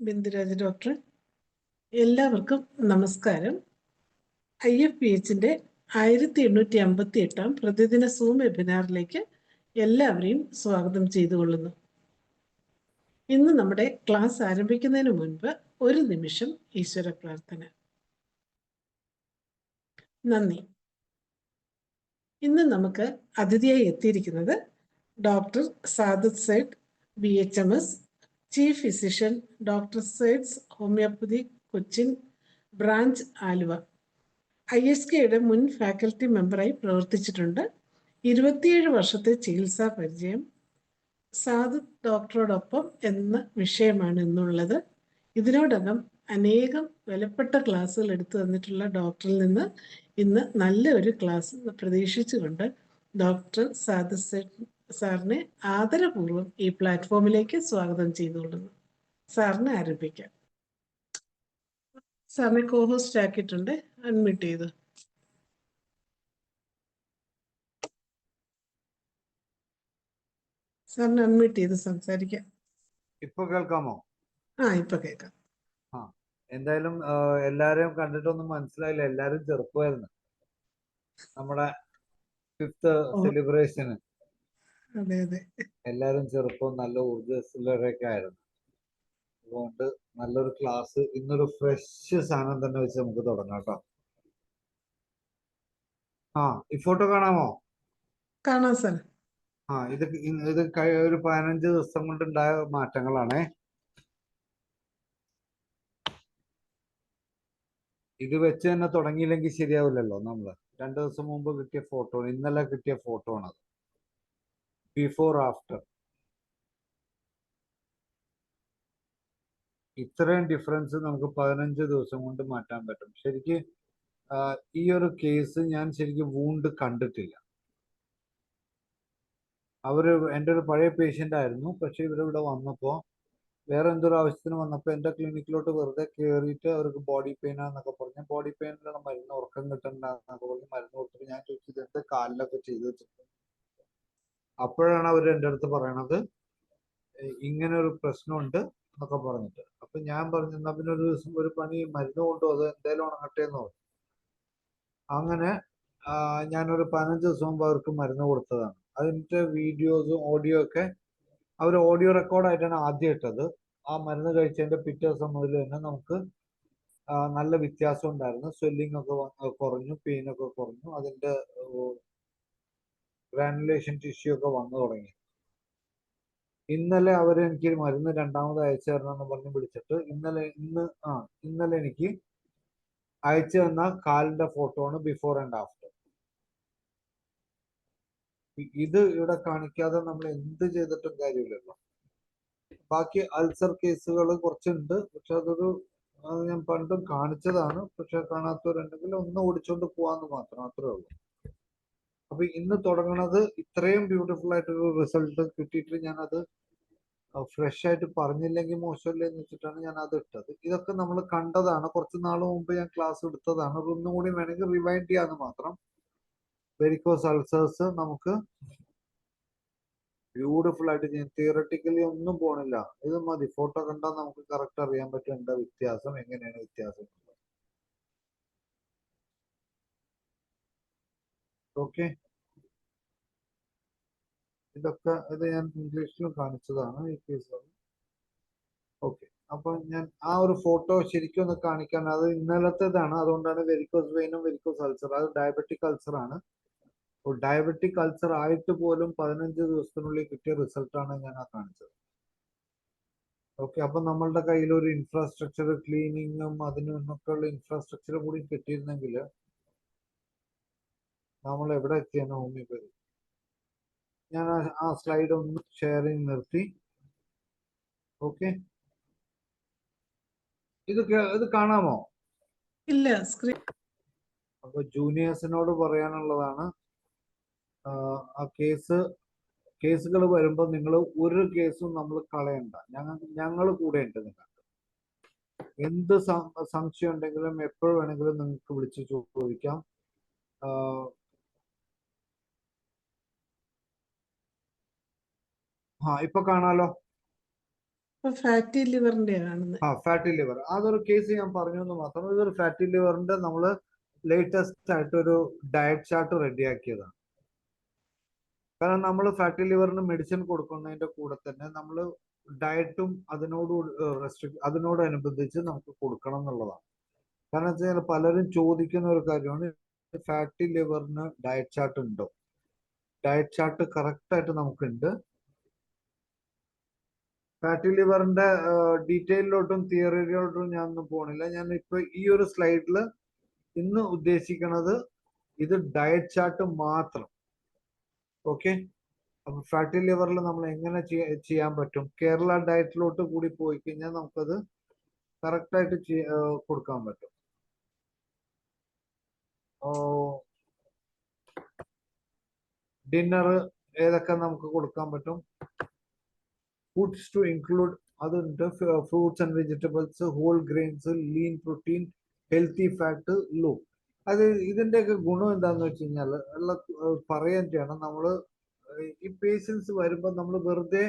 Binduraj doctor. എല്ലാവർക്കും നമസ്കാരം. IFPHന്റെ 1858 പ്രതിദിന സൂം വെബിനാറിലേക്ക് എല്ലാവരെയും സ്വാഗതം ചെയ്തുകൊള്ളുന്നു. ഇന്ന് നമ്മുടെ ക്ലാസ് ആരംഭിക്കുന്നതിന് മുൻപ് ഒരു നിമിഷം ഈശ്വര പ്രാർത്ഥന. നന്ദി. ഇന്ന് നമുക്ക് അതിഥിയായി എത്തിയിരിക്കുന്നത് doctor Sadath Syed, BHMS, chief physician, doctor സൈഡ്സ് ഹോമിയോപ്പതി, കൊച്ചിൻ ബ്രാഞ്ച്, ആലുവ. ISKയുടെ മുൻ ഫാക്കൽറ്റി മെമ്പറായി പ്രവർത്തിച്ചിട്ടുണ്ട്. 27 വർഷത്തെ ചികിത്സാ പരിചയം. സാദത്ത് ഡോക്ടറോടൊപ്പം എന്ന വിഷയമാണ് ഇന്നുള്ളത്. ഇതിനോടകം അനേകം വിലപ്പെട്ട ക്ലാസ്സുകൾ എടുത്തു തന്നിട്ടുള്ള ഡോക്ടറിൽ നിന്ന് ഇന്ന് നല്ല ഒരു ക്ലാസ് പ്രതീക്ഷിച്ചുകൊണ്ട് ഡോക്ടർ സാദത്ത് സാറിനെ ആദരപൂർവ്വം ഈ പ്ലാറ്റ്ഫോമിലേക്ക് സ്വാഗതം ചെയ്തുകൊള്ളുന്നു. സാറിന് ആരംഭിക്കാം. സാറിനെ കോഹോസ്റ്റ് ആക്കിയിട്ടുണ്ട്, അൺമ്യൂട്ട് ചെയ്തു. സാറിന് അൺമ്യൂട്ട് ചെയ്ത് സംസാരിക്കാം. ഇപ്പൊ കേൾക്കാമോ? ഇപ്പൊ കേൾക്കാം. എന്തായാലും എല്ലാരെയും കണ്ടിട്ടൊന്നും മനസ്സിലായില്ല. എല്ലാരും ചെറുപ്പമായിരുന്നു നമ്മുടെ 5th സെലിബ്രേഷന്. അതെ അതെ, എല്ലാരും ചെറുപ്പം, നല്ല ഊർജ്ജസ്വലരൊക്കെ ആയിരുന്നു. അതുകൊണ്ട് നല്ലൊരു ക്ലാസ്, ഇന്നൊരു ഫ്രഷ് സാധനം തന്നെ വെച്ച് നമുക്ക് തുടങ്ങാം കേട്ടോ. ഈ ഫോട്ടോ കാണാമോ? കാണാം സാർ. ഇത് ഒരു 15 ദിവസം കൊണ്ടുണ്ടായ മാറ്റങ്ങളാണേ. ഇത് വെച്ച് തന്നെ തുടങ്ങിയില്ലെങ്കിൽ ശരിയാവില്ലല്ലോ. നമ്മള് 2 ദിവസം മുമ്പ് കിട്ടിയ ഫോട്ടോ, ഇന്നലെ കിട്ടിയ ഫോട്ടോ ആണത്. ബിഫോർ ആഫ്റ്റർ ഇത്രയും ഡിഫറൻസ് നമുക്ക് 15 ദിവസം കൊണ്ട് മാറ്റാൻ പറ്റും. ശരിക്ക് ഈ ഒരു കേസ് ഞാൻ ശരിക്കും വൂണ്ട് കണ്ടിട്ടില്ല. എൻ്റെ ഒരു പഴയ പേഷ്യൻ്റ് ആയിരുന്നു. പക്ഷെ ഇവിടെ വന്നപ്പോൾ വേറെ എന്തൊരു ആവശ്യത്തിന് വന്നപ്പോൾ എൻ്റെ ക്ലിനിക്കിലോട്ട് വെറുതെ കയറിയിട്ട് അവർക്ക് ബോഡി പെയിനാന്നൊക്കെ പറഞ്ഞ്, ബോഡി പെയിനിലുള്ള മരുന്ന്, ഉറക്കം കിട്ടണ്ടെന്നൊക്കെ പറഞ്ഞ് മരുന്ന് കൊടുത്തിട്ട് ഞാൻ ചോദിച്ചത് എന്ത് കാലിലൊക്കെ ചെയ്ത് വെച്ചിട്ടുണ്ട്. അപ്പോഴാണ് അവർ എൻ്റെ അടുത്ത് പറയണത് ഇങ്ങനെ ഒരു പ്രശ്നമുണ്ട് എന്നൊക്കെ പറഞ്ഞിട്ട്. അപ്പൊ ഞാൻ പറഞ്ഞു എന്നാ പിന്നെ ഒരു ദിവസം ഒരു പണി മരുന്ന് കൊണ്ടു, അത് എന്തായാലും ഉണങ്ങട്ടെ എന്ന് പറഞ്ഞു. അങ്ങനെ ഞാനൊരു 15 ദിവസം മുമ്പ് അവർക്ക് മരുന്ന് കൊടുത്തതാണ്. അതിൻ്റെ വീഡിയോസും ഓഡിയോ ഒക്കെ അവർ ഓഡിയോ റെക്കോർഡായിട്ടാണ് ആദ്യം ഇട്ടത്. ആ മരുന്ന് കഴിച്ചതിന്റെ പിറ്റേ ദിവസം മുതൽ തന്നെ നമുക്ക് നല്ല വ്യത്യാസം ഉണ്ടായിരുന്നു. സ്വെല്ലിംഗ് ഒക്കെ കുറഞ്ഞു, പെയിൻ ഒക്കെ കുറഞ്ഞു, അതിന്റെ ഗ്രാനുലേഷൻ ടിഷ്യൂ ഒക്കെ വന്നു തുടങ്ങി. ഇന്നലെ അവർ എനിക്ക് മരുന്ന് രണ്ടാമത് അയച്ചു തരണമെന്ന് പറഞ്ഞ് വിളിച്ചിട്ട് ഇന്നലെ എനിക്ക് അയച്ചു തന്ന കാലിന്റെ ഫോട്ടോ ആണ് ബിഫോർ ആൻഡ് ആഫ്റ്റർ. ഇത് ഇവിടെ കാണിക്കാതെ നമ്മൾ എന്ത് ചെയ്തിട്ടും കാര്യമില്ലല്ലോ. ബാക്കി അൾസർ കേസുകൾ കുറച്ചുണ്ട്, പക്ഷെ അത് ഞാൻ പണ്ടും കാണിച്ചതാണ്. പക്ഷെ കാണാത്തവരുണ്ടെങ്കിൽ ഒന്ന് ഓടിച്ചോണ്ട് പോവാന്ന് മാത്രം, അത്രേ ഉള്ളൂ. അപ്പൊ ഇന്ന് തുടങ്ങണത് ഇത്രയും ബ്യൂട്ടിഫുൾ ആയിട്ടൊരു റിസൾട്ട് കിട്ടിയിട്ട് ഞാനത് ഫ്രഷ് ആയിട്ട് പറഞ്ഞില്ലെങ്കിൽ മോശമല്ലേ എന്ന് വെച്ചിട്ടാണ് ഞാൻ അത് ഇട്ടത്. ഇതൊക്കെ നമ്മൾ കണ്ടതാണ്, കുറച്ച് നാൾ മുമ്പ് ഞാൻ ക്ലാസ് എടുത്തതാണ്. ഒന്നും കൂടി വേണമെങ്കിൽ റിവൈൻഡ് ചെയ്യാന്ന് മാത്രം. വെരിക്കോസ് അൾസേഴ്സ് നമുക്ക് ബ്യൂട്ടിഫുൾ ആയിട്ട് ഞാൻ തിയറട്ടിക്കലി ഒന്നും പോണില്ല. ഇത് മതി, ഫോട്ടോ കണ്ടാൽ നമുക്ക് കറക്റ്റ് അറിയാൻ പറ്റും എന്താ വ്യത്യാസം, എങ്ങനെയാണ് വ്യത്യാസം. ഓക്കെ, ഇത് ഞാൻ ഇംഗ്ലീഷിലും കാണിച്ചതാണ് ഈ കേസ്. ഓക്കെ, അപ്പൊ ഞാൻ ആ ഒരു ഫോട്ടോ ശരിക്കും ഒന്ന് കാണിക്കാൻ, അത് ഇന്നലത്തേതാണ്. അതുകൊണ്ടാണ് വെരിക്കോസ് വെയിനും വെരിക്കോസ് അൾസർ, അത് ഡയബറ്റിക് അൾസർ ആണ്. ഡയബറ്റിക് അൾസർ ആയിട്ട് പോലും 15 ദിവസത്തിനുള്ളിൽ കിട്ടിയ റിസൾട്ടാണ് ഞാൻ ആ കാണിച്ചത്. ഓക്കെ, അപ്പൊ നമ്മളുടെ കയ്യിൽ ഒരു ഇൻഫ്രാസ്ട്രക്ചർ, ക്ലീനിങ്ങും അതിനൊക്കെ ഉള്ള ഇൻഫ്രാസ്ട്രക്ചർ കൂടി കിട്ടിയിരുന്നെങ്കിൽ നമ്മൾ എവിടെ എത്തിയാണ് ഹോമിയോപ്പതി. ഞാൻ ആ സ്ലൈഡ് ഒന്ന് ഷെയറിങ് നിർത്തി. ഓക്കെ, ഇത് കാണാമോ? ഇല്ല, സ്ക്രീൻ. അപ്പൊ ജൂനിയേഴ്സിനോട് പറയാനുള്ളതാണ്, ആ കേസുകൾ വരുമ്പോൾ നിങ്ങൾ ഒരു കേസും നമ്മൾ കളയണ്ട. ഞങ്ങൾ കൂടെ ഉണ്ട്. നിങ്ങൾക്ക് എന്ത് സംശയം ഉണ്ടെങ്കിലും എപ്പോഴും വേണമെങ്കിലും നിങ്ങൾക്ക് വിളിച്ച് ചോദിക്കാം. ഇപ്പൊ കാണാലോ. ഇപ്പൊ ഫാറ്റി ലിവറിന്റെ കാണുന്നത്. ഫാറ്റി ലിവർ അതൊരു കേസ് ഞാൻ പറഞ്ഞു എന്ന് മാത്രം. ഇതൊരു ഫാറ്റി ലിവറിന്റെ നമ്മൾ ലേറ്റസ്റ്റ് ആയിട്ട് ഒരു ഡയറ്റ് ചാർട്ട് റെഡിയാക്കിയതാണ്. കാരണം നമ്മൾ ഫാറ്റി ലിവറിന് മെഡിസിൻ കൊടുക്കുന്നതിന്റെ കൂടെ തന്നെ നമ്മൾ ഡയറ്റും അതിനോടനുബന്ധിച്ച് നമുക്ക് കൊടുക്കണം എന്നുള്ളതാണ്. കാരണം വെച്ചാൽ പലരും ചോദിക്കുന്ന ഒരു കാര്യമാണ്, ഫാറ്റി ലിവറിന് ഡയറ്റ് ചാർട്ട് ഉണ്ടോ? ഡയറ്റ് ചാർട്ട് കറക്റ്റ് ആയിട്ട് നമുക്കുണ്ട്. ഫാറ്റി ലിവറിന്റെ ഡീറ്റെയിലോട്ടും തിയറിയിലോട്ടും ഞാൻ ഒന്നും പോണില്ല. ഞാൻ ഇപ്പൊ ഈ ഒരു സ്ലൈഡിൽ ഇന്ന് ഉദ്ദേശിക്കുന്നത് ഇത് ഡയറ്റ് ചാർട്ട് മാത്രം. ഓക്കെ, അപ്പൊ ഫാറ്റി ലിവറിൽ നമ്മൾ എങ്ങനെ ചെയ്യാൻ പറ്റും? കേരള ഡയറ്റിലോട്ട് കൂടി പോയി കഴിഞ്ഞാൽ നമുക്കത് കറക്റ്റ് ആയിട്ട് കൊടുക്കാൻ പറ്റും. ഡിന്നർ ഏതൊക്കെ നമുക്ക് കൊടുക്കാൻ പറ്റും? ഫുഡ്സ് ടു ഇൻക്ലൂഡ് അതുണ്ട്. Fruits and vegetables, whole grains, lean protein, healthy fat, low. അത് ഇതിന്റെയൊക്കെ ഗുണം എന്താന്ന് വെച്ച് കഴിഞ്ഞാൽ പറയാൻ ചെയ്യണം. നമ്മള് ഈ പേഷ്യൻസ് വരുമ്പോൾ നമ്മൾ വെറുതെ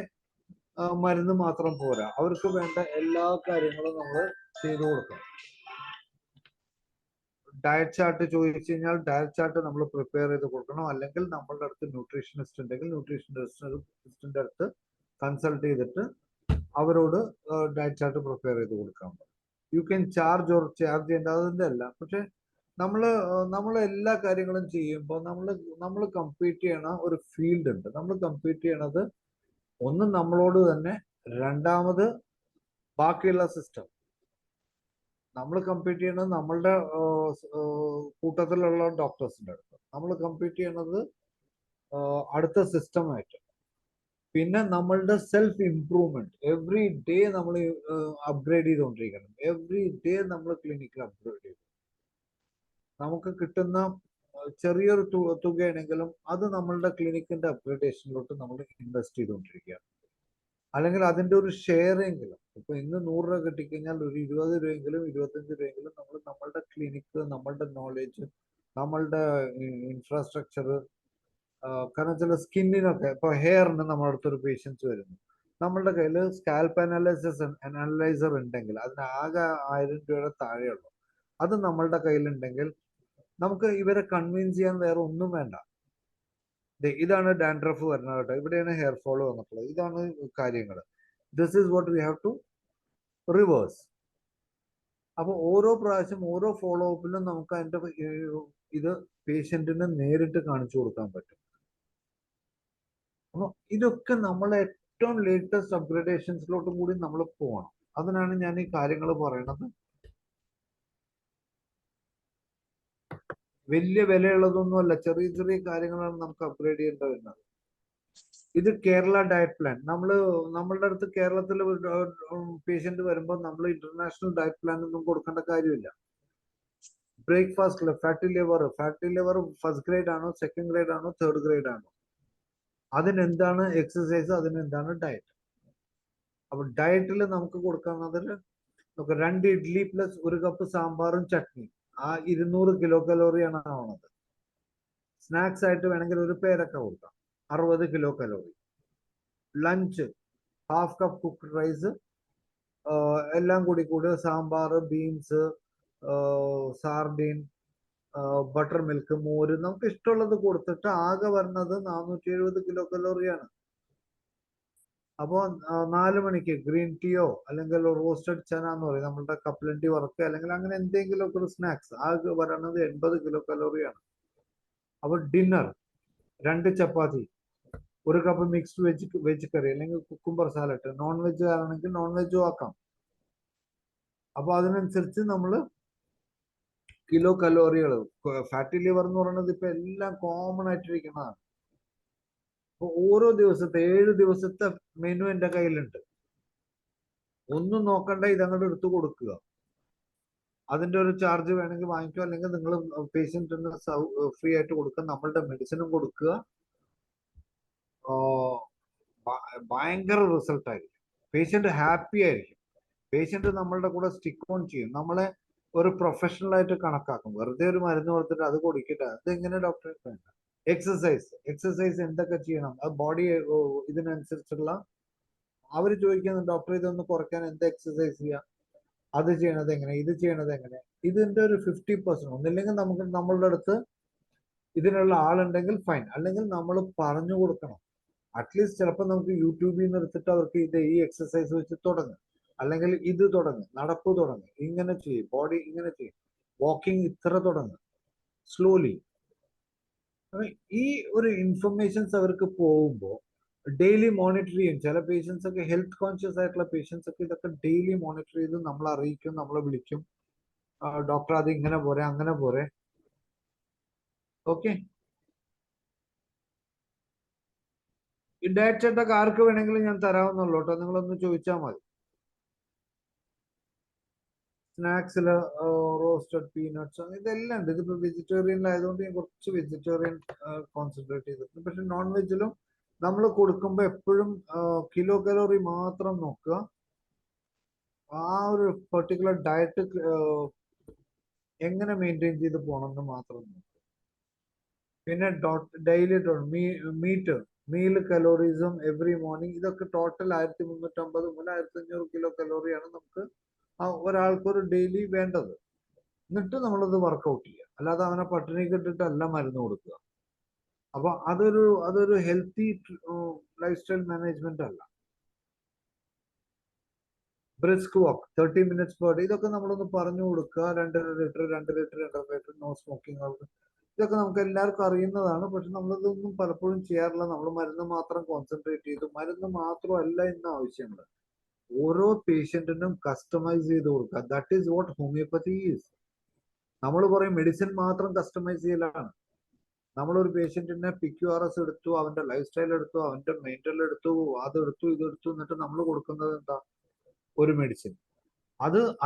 മരുന്ന് മാത്രം പോരാ, അവർക്ക് വേണ്ട എല്ലാ കാര്യങ്ങളും നമ്മൾ ചെയ്തു കൊടുക്കണം. ഡയറ്റ് ചാർട്ട് ചോദിച്ചു കഴിഞ്ഞാൽ ഡയറ്റ് ചാർട്ട് നമ്മൾ പ്രിപ്പയർ ചെയ്ത് കൊടുക്കണം. അല്ലെങ്കിൽ നമ്മളുടെ അടുത്ത് ന്യൂട്രീഷനിസ്റ്റ് ഉണ്ടെങ്കിൽ ന്യൂട്രീഷനിസ്റ്റിന്റെ അടുത്ത് കൺസൾട്ട് ചെയ്തിട്ട് അവരോട് ഡയറ്റ് ചാർട്ട് പ്രിപ്പയർ ചെയ്ത് കൊടുക്കാൻ പറ്റും. യു ക്യാൻ ചാർജ് ചെയ്യേണ്ടതിന്റെ അല്ല. പക്ഷെ നമ്മൾ എല്ലാ കാര്യങ്ങളും ചെയ്യുമ്പോൾ നമ്മൾ കമ്പീറ്റ് ചെയ്യണ ഒരു ഫീൽഡ് ഉണ്ട്. നമ്മൾ കമ്പീറ്റ് ചെയ്യണത് ഒന്ന് നമ്മളോട് തന്നെ, രണ്ടാമത് ബാക്കിയുള്ള സിസ്റ്റം. നമ്മൾ കമ്പീറ്റ് ചെയ്യണത് നമ്മളുടെ കൂട്ടത്തിലുള്ള ഡോക്ടേഴ്സിന്റെ അടുത്ത്, നമ്മൾ കമ്പീറ്റ് ചെയ്യണത് അടുത്ത സിസ്റ്റമായിട്ട്. പിന്നെ നമ്മളുടെ സെൽഫ് ഇംപ്രൂവ്മെന്റ് എവറി ഡേ നമ്മൾ അപ്ഗ്രേഡ് ചെയ്തുകൊണ്ടിരിക്കണം. എവറി ഡേ നമ്മൾ ക്ലിനിക്കിൽ അപ്ഗ്രേഡ് ചെയ്തു. നമുക്ക് കിട്ടുന്ന ചെറിയൊരു തുകയാണെങ്കിലും അത് നമ്മളുടെ ക്ലിനിക്കിന്റെ അപ്ഗ്രേഡേഷനിലോട്ട് നമ്മൾ ഇൻവെസ്റ്റ് ചെയ്തുകൊണ്ടിരിക്കുകയാണ്. അല്ലെങ്കിൽ അതിന്റെ ഒരു ഷെയർ എങ്കിലും, ഇപ്പൊ ഇന്ന് 100 രൂപ കിട്ടിക്കഴിഞ്ഞാൽ ഒരു 20 രൂപയെങ്കിലും 25 രൂപയെങ്കിലും നമ്മൾ നമ്മളുടെ ക്ലിനിക്ക്, നമ്മളുടെ നോളേജ്, നമ്മളുടെ ഇൻഫ്രാസ്ട്രക്ചർ. കാരണം ചില സ്കിന്നിനൊക്കെ, ഇപ്പൊ ഹെയറിന് നമ്മുടെ അടുത്തൊരു പേഷ്യൻസ് വരുന്നു, നമ്മളുടെ കയ്യിൽ സ്കാൽപ്പ് അനലൈസർ ഉണ്ടെങ്കിൽ അതിന് ആകെ 1000 രൂപയുടെ താഴെയുള്ളൂ. അത് നമ്മളുടെ കയ്യിലുണ്ടെങ്കിൽ നമുക്ക് ഇവരെ കൺവിൻസ് ചെയ്യാൻ വേറെ ഒന്നും വേണ്ട. ഇതാണ് ഡാൻഡ്രഫ് വരുന്നത് കേട്ടോ, ഇവിടെയാണ് ഹെയർ ഫോൾ വന്നിട്ടുള്ളത്, ഇതാണ് കാര്യങ്ങൾ. This is what we have to reverse. അപ്പൊ ഓരോ പ്രാവശ്യം ഓരോ ഫോളോ അപ്പിലും നമുക്ക് അതിന്റെ ഇത് പേഷ്യന്റിന് നേരിട്ട് കാണിച്ചു കൊടുക്കാൻ പറ്റും. അപ്പൊ ഇതൊക്കെ നമ്മളെ ഏറ്റവും ലേറ്റസ്റ്റ് അപ്ഗ്രേഡേഷൻസിലോട്ടും കൂടി നമ്മൾ പോകണം. അതിനാണ് ഞാൻ ഈ കാര്യങ്ങൾ പറയണത്. വലിയ വിലയുള്ളതൊന്നുമല്ല, ചെറിയ ചെറിയ കാര്യങ്ങളാണ് നമുക്ക് അപ്ഗ്രേഡ് ചെയ്യേണ്ടി വരുന്നത്. ഇത് കേരള ഡയറ്റ് പ്ലാൻ. നമ്മളുടെ അടുത്ത് കേരളത്തിൽ പേഷ്യന്റ് വരുമ്പോൾ നമ്മൾ ഇന്റർനാഷണൽ ഡയറ്റ് പ്ലാൻ ഒന്നും കൊടുക്കേണ്ട കാര്യമില്ല. ബ്രേക്ക്ഫാസ്റ്റിൽ ഫാറ്റി ലിവർ ഫസ്റ്റ് ഗ്രേഡ് ആണോ, സെക്കൻഡ് ഗ്രേഡ് ആണോ, തേർഡ് ഗ്രേഡ് ആണോ, അതിനെന്താണ് എക്സസൈസ്, അതിനെന്താണ് ഡയറ്റ്. അപ്പൊ ഡയറ്റിൽ നമുക്ക് കൊടുക്കാവുന്നതിൽ നമുക്ക് 2 ഇഡ്ഡലി പ്ലസ് 1 കപ്പ് സാമ്പാറും ചട്നി, ആ 200 കിലോ കലോറിയാണ് ആവുന്നത്. സ്നാക്സ് ആയിട്ട് വേണമെങ്കിൽ ഒരു പേരക്ക കൊടുക്കാം, 60 kilo calorie. Lunch half cup cooked rice, എല്ലാം കൂടി sambar, beans, sardine, butter milk, മോര്, നമുക്ക് ഇഷ്ടമുള്ളത് കൊടുത്തിട്ട് ആകെ വരുന്നത് 470 കിലോ കലോറിയാണ്. അപ്പോൾ 4 മണിക്ക് ഗ്രീൻ ടീയോ അല്ലെങ്കിൽ റോസ്റ്റഡ് ചന എന്ന് പറയും, നമ്മളുടെ കപ്പലണ്ടി വറുക്ക്, അല്ലെങ്കിൽ അങ്ങനെ എന്തെങ്കിലുമൊക്കെ ഒരു സ്നാക്സ്, ആകെ വരണത് 80 കിലോ കലോറിയാണ്. അപ്പോൾ ഡിന്നർ 2 ചപ്പാത്തി, 1 കപ്പ് മിക്സ്ഡ് വെജ് കറി അല്ലെങ്കിൽ കുക്കുംബർ സാലഡ്, നോൺ വെജ് ആണെങ്കിൽ നോൺ വെജും ആക്കാം. അപ്പൊ അതിനനുസരിച്ച് നമ്മൾ കിലോ കലോറികൾ. ഫാറ്റി ലിവർ എന്ന് പറയുന്നത് ഇപ്പൊ എല്ലാം കോമൺ ആയിട്ടിരിക്കുന്നതാണ്. അപ്പൊ ഓരോ ദിവസത്തെ 7 ദിവസത്തെ മെനു എന്റെ കയ്യിലുണ്ട്. ഒന്നും നോക്കണ്ട, ഇതങ്ങോട്ട് എടുത്തു കൊടുക്കുക. അതിന്റെ ഒരു ചാർജ് വേണമെങ്കിൽ വാങ്ങിക്കുക, അല്ലെങ്കിൽ നിങ്ങൾ പേഷ്യന്റിന് ഫ്രീ ആയിട്ട് കൊടുക്കുക. നമ്മളുടെ മെഡിസിനും കൊടുക്കുക. ഭയങ്കര റിസൾട്ട് ആയിരിക്കും. പേഷ്യന്റ് ഹാപ്പി ആയിരിക്കും. പേഷ്യന്റ് നമ്മളുടെ കൂടെ സ്റ്റിക്ക് ഓൺ ചെയ്യും. നമ്മളെ ഒരു പ്രൊഫഷണൽ ആയിട്ട് കണക്കാക്കും. വെറുതെ ഒരു മരുന്ന് കൊടുത്തിട്ട് അത് കൊടുക്കട്ടെ, അതെങ്ങനെ ഡോക്ടറെ വേണ്ട. എക്സസൈസ് എന്തൊക്കെ ചെയ്യണം, ബോഡി ഇതിനനുസരിച്ചുള്ള അവർ ചോദിക്കുന്നത് ഡോക്ടർ ഇതൊന്ന് കുറയ്ക്കാൻ എന്ത് എക്സസൈസ് ചെയ്യുക, അത് ചെയ്യണത് എങ്ങനെ, ഇത് ചെയ്യണത് എങ്ങനെ. ഇതിന്റെ ഒരു 50%. ഒന്നില്ലെങ്കിൽ നമുക്ക് നമ്മളുടെ അടുത്ത് ഇതിനുള്ള ആളുണ്ടെങ്കിൽ ഫൈൻ, അല്ലെങ്കിൽ നമ്മൾ പറഞ്ഞു കൊടുക്കണം. അറ്റ്ലീസ്റ്റ് ചിലപ്പോൾ നമുക്ക് യൂട്യൂബിൽ നിന്ന് എടുത്തിട്ട് അവർക്ക് ഇത് ഈ എക്സസൈസ് വെച്ച് തുടങ്ങും, അല്ലെങ്കിൽ ഇത് തുടങ്ങും, നടപ്പ് തുടങ്ങും, ഇങ്ങനെ ചെയ്യും, ബോഡി ഇങ്ങനെ ചെയ്യും, വാക്കിംഗ് ഇത്ര തുടങ്ങും, സ്ലോലി. ഈ ഒരു ഇൻഫർമേഷൻസ് അവർക്ക് പോകുമ്പോൾ ഡെയിലി മോണിറ്റർ ചെയ്യും. ചില പേഷ്യൻസ് ഒക്കെ ഹെൽത്ത് കോൺഷ്യസ് ആയിട്ടുള്ള പേഷ്യൻസ് ഒക്കെ ഇതൊക്കെ ഡെയിലി മോണിറ്റർ ചെയ്ത് നമ്മളെ അറിയിക്കും, നമ്മളെ വിളിക്കും, ഡോക്ടർ അത് ഇങ്ങനെ പോരെ അങ്ങനെ പോരെ. ഓക്കെ, ഈ ഡയറ്റ് ചട്ടൊക്കെ ആർക്ക് വേണമെങ്കിലും ഞാൻ തരാവുന്നുള്ളൂ കേട്ടോ, നിങ്ങളൊന്ന് ചോദിച്ചാൽ മതി. സ്നാക്സിൽ റോസ്റ്റഡ് പീനട്ട്സ് ഇതെല്ലാം ഉണ്ട്. ഇതിപ്പോൾ വെജിറ്റേറിയനിലായതുകൊണ്ട് ഞാൻ കുറച്ച് വെജിറ്റേറിയൻ കോൺസെൻട്രേറ്റ് ചെയ്തിട്ടുണ്ട്. പക്ഷെ നോൺ വെജിലും നമ്മൾ കൊടുക്കുമ്പോൾ എപ്പോഴും കിലോ കലോറി മാത്രം നോക്കുക. ആ ഒരു പെർട്ടിക്കുലർ ഡയറ്റ് എങ്ങനെ മെയിൻറ്റെയിൻ ചെയ്ത് പോകണമെന്ന് മാത്രം നോക്കുക. പിന്നെ ഡെയിലി മീറ്റ് മീൽ കലോറീസും എവറി മോർണിംഗ് ഇതൊക്കെ ടോട്ടൽ 1350 മുതൽ 1500 കിലോ കലോറിയാണ് നമുക്ക് ഒരാൾക്കൊരു ഡെയിലി വേണ്ടത്. എന്നിട്ട് നമ്മളത് വർക്കൗട്ട് ചെയ്യുക, അല്ലാതെ അവനെ പട്ടിണി കിട്ടിട്ടല്ല മരുന്ന് കൊടുക്കുക. അപ്പൊ അതൊരു ഹെൽത്തി ലൈഫ് സ്റ്റൈൽ മാനേജ്മെന്റ് അല്ല. ബ്രിസ്ക് വാക്ക് 30 മിനിറ്റ്സ് പെർ ഡേ ഇതൊക്കെ നമ്മളൊന്ന് പറഞ്ഞു കൊടുക്കുക. 2.5 ലിറ്റർ 2.5 ലിറ്റർ നോ സ്മോക്കിംഗ്, ഇതൊക്കെ നമുക്ക് എല്ലാവർക്കും അറിയുന്നതാണ്. പക്ഷെ നമ്മളിതൊന്നും പലപ്പോഴും ചെയ്യാറില്ല. നമ്മൾ മരുന്ന് മാത്രം കോൺസെൻട്രേറ്റ് ചെയ്തു. മരുന്ന് മാത്രമല്ല ഇന്ന് ആവശ്യമുണ്ട്, ഓരോ പേഷ്യന്റിനും കസ്റ്റമൈസ് ചെയ്ത് കൊടുക്കുക. That is what homeopathy is. നമ്മൾ പറയും മെഡിസിൻ മാത്രം കസ്റ്റമൈസ് ചെയ്യലാണ്. നമ്മളൊരു പേഷ്യന്റിനെ PQRS എടുത്തു, അവന്റെ ലൈഫ് സ്റ്റൈൽ എടുത്തു, അവന്റെ മെന്റൽ എടുത്തു, അതെടുത്തു ഇതെടുത്തു, എന്നിട്ട് നമ്മൾ കൊടുക്കുന്നത് എന്താ, ഒരു മെഡിസിൻ.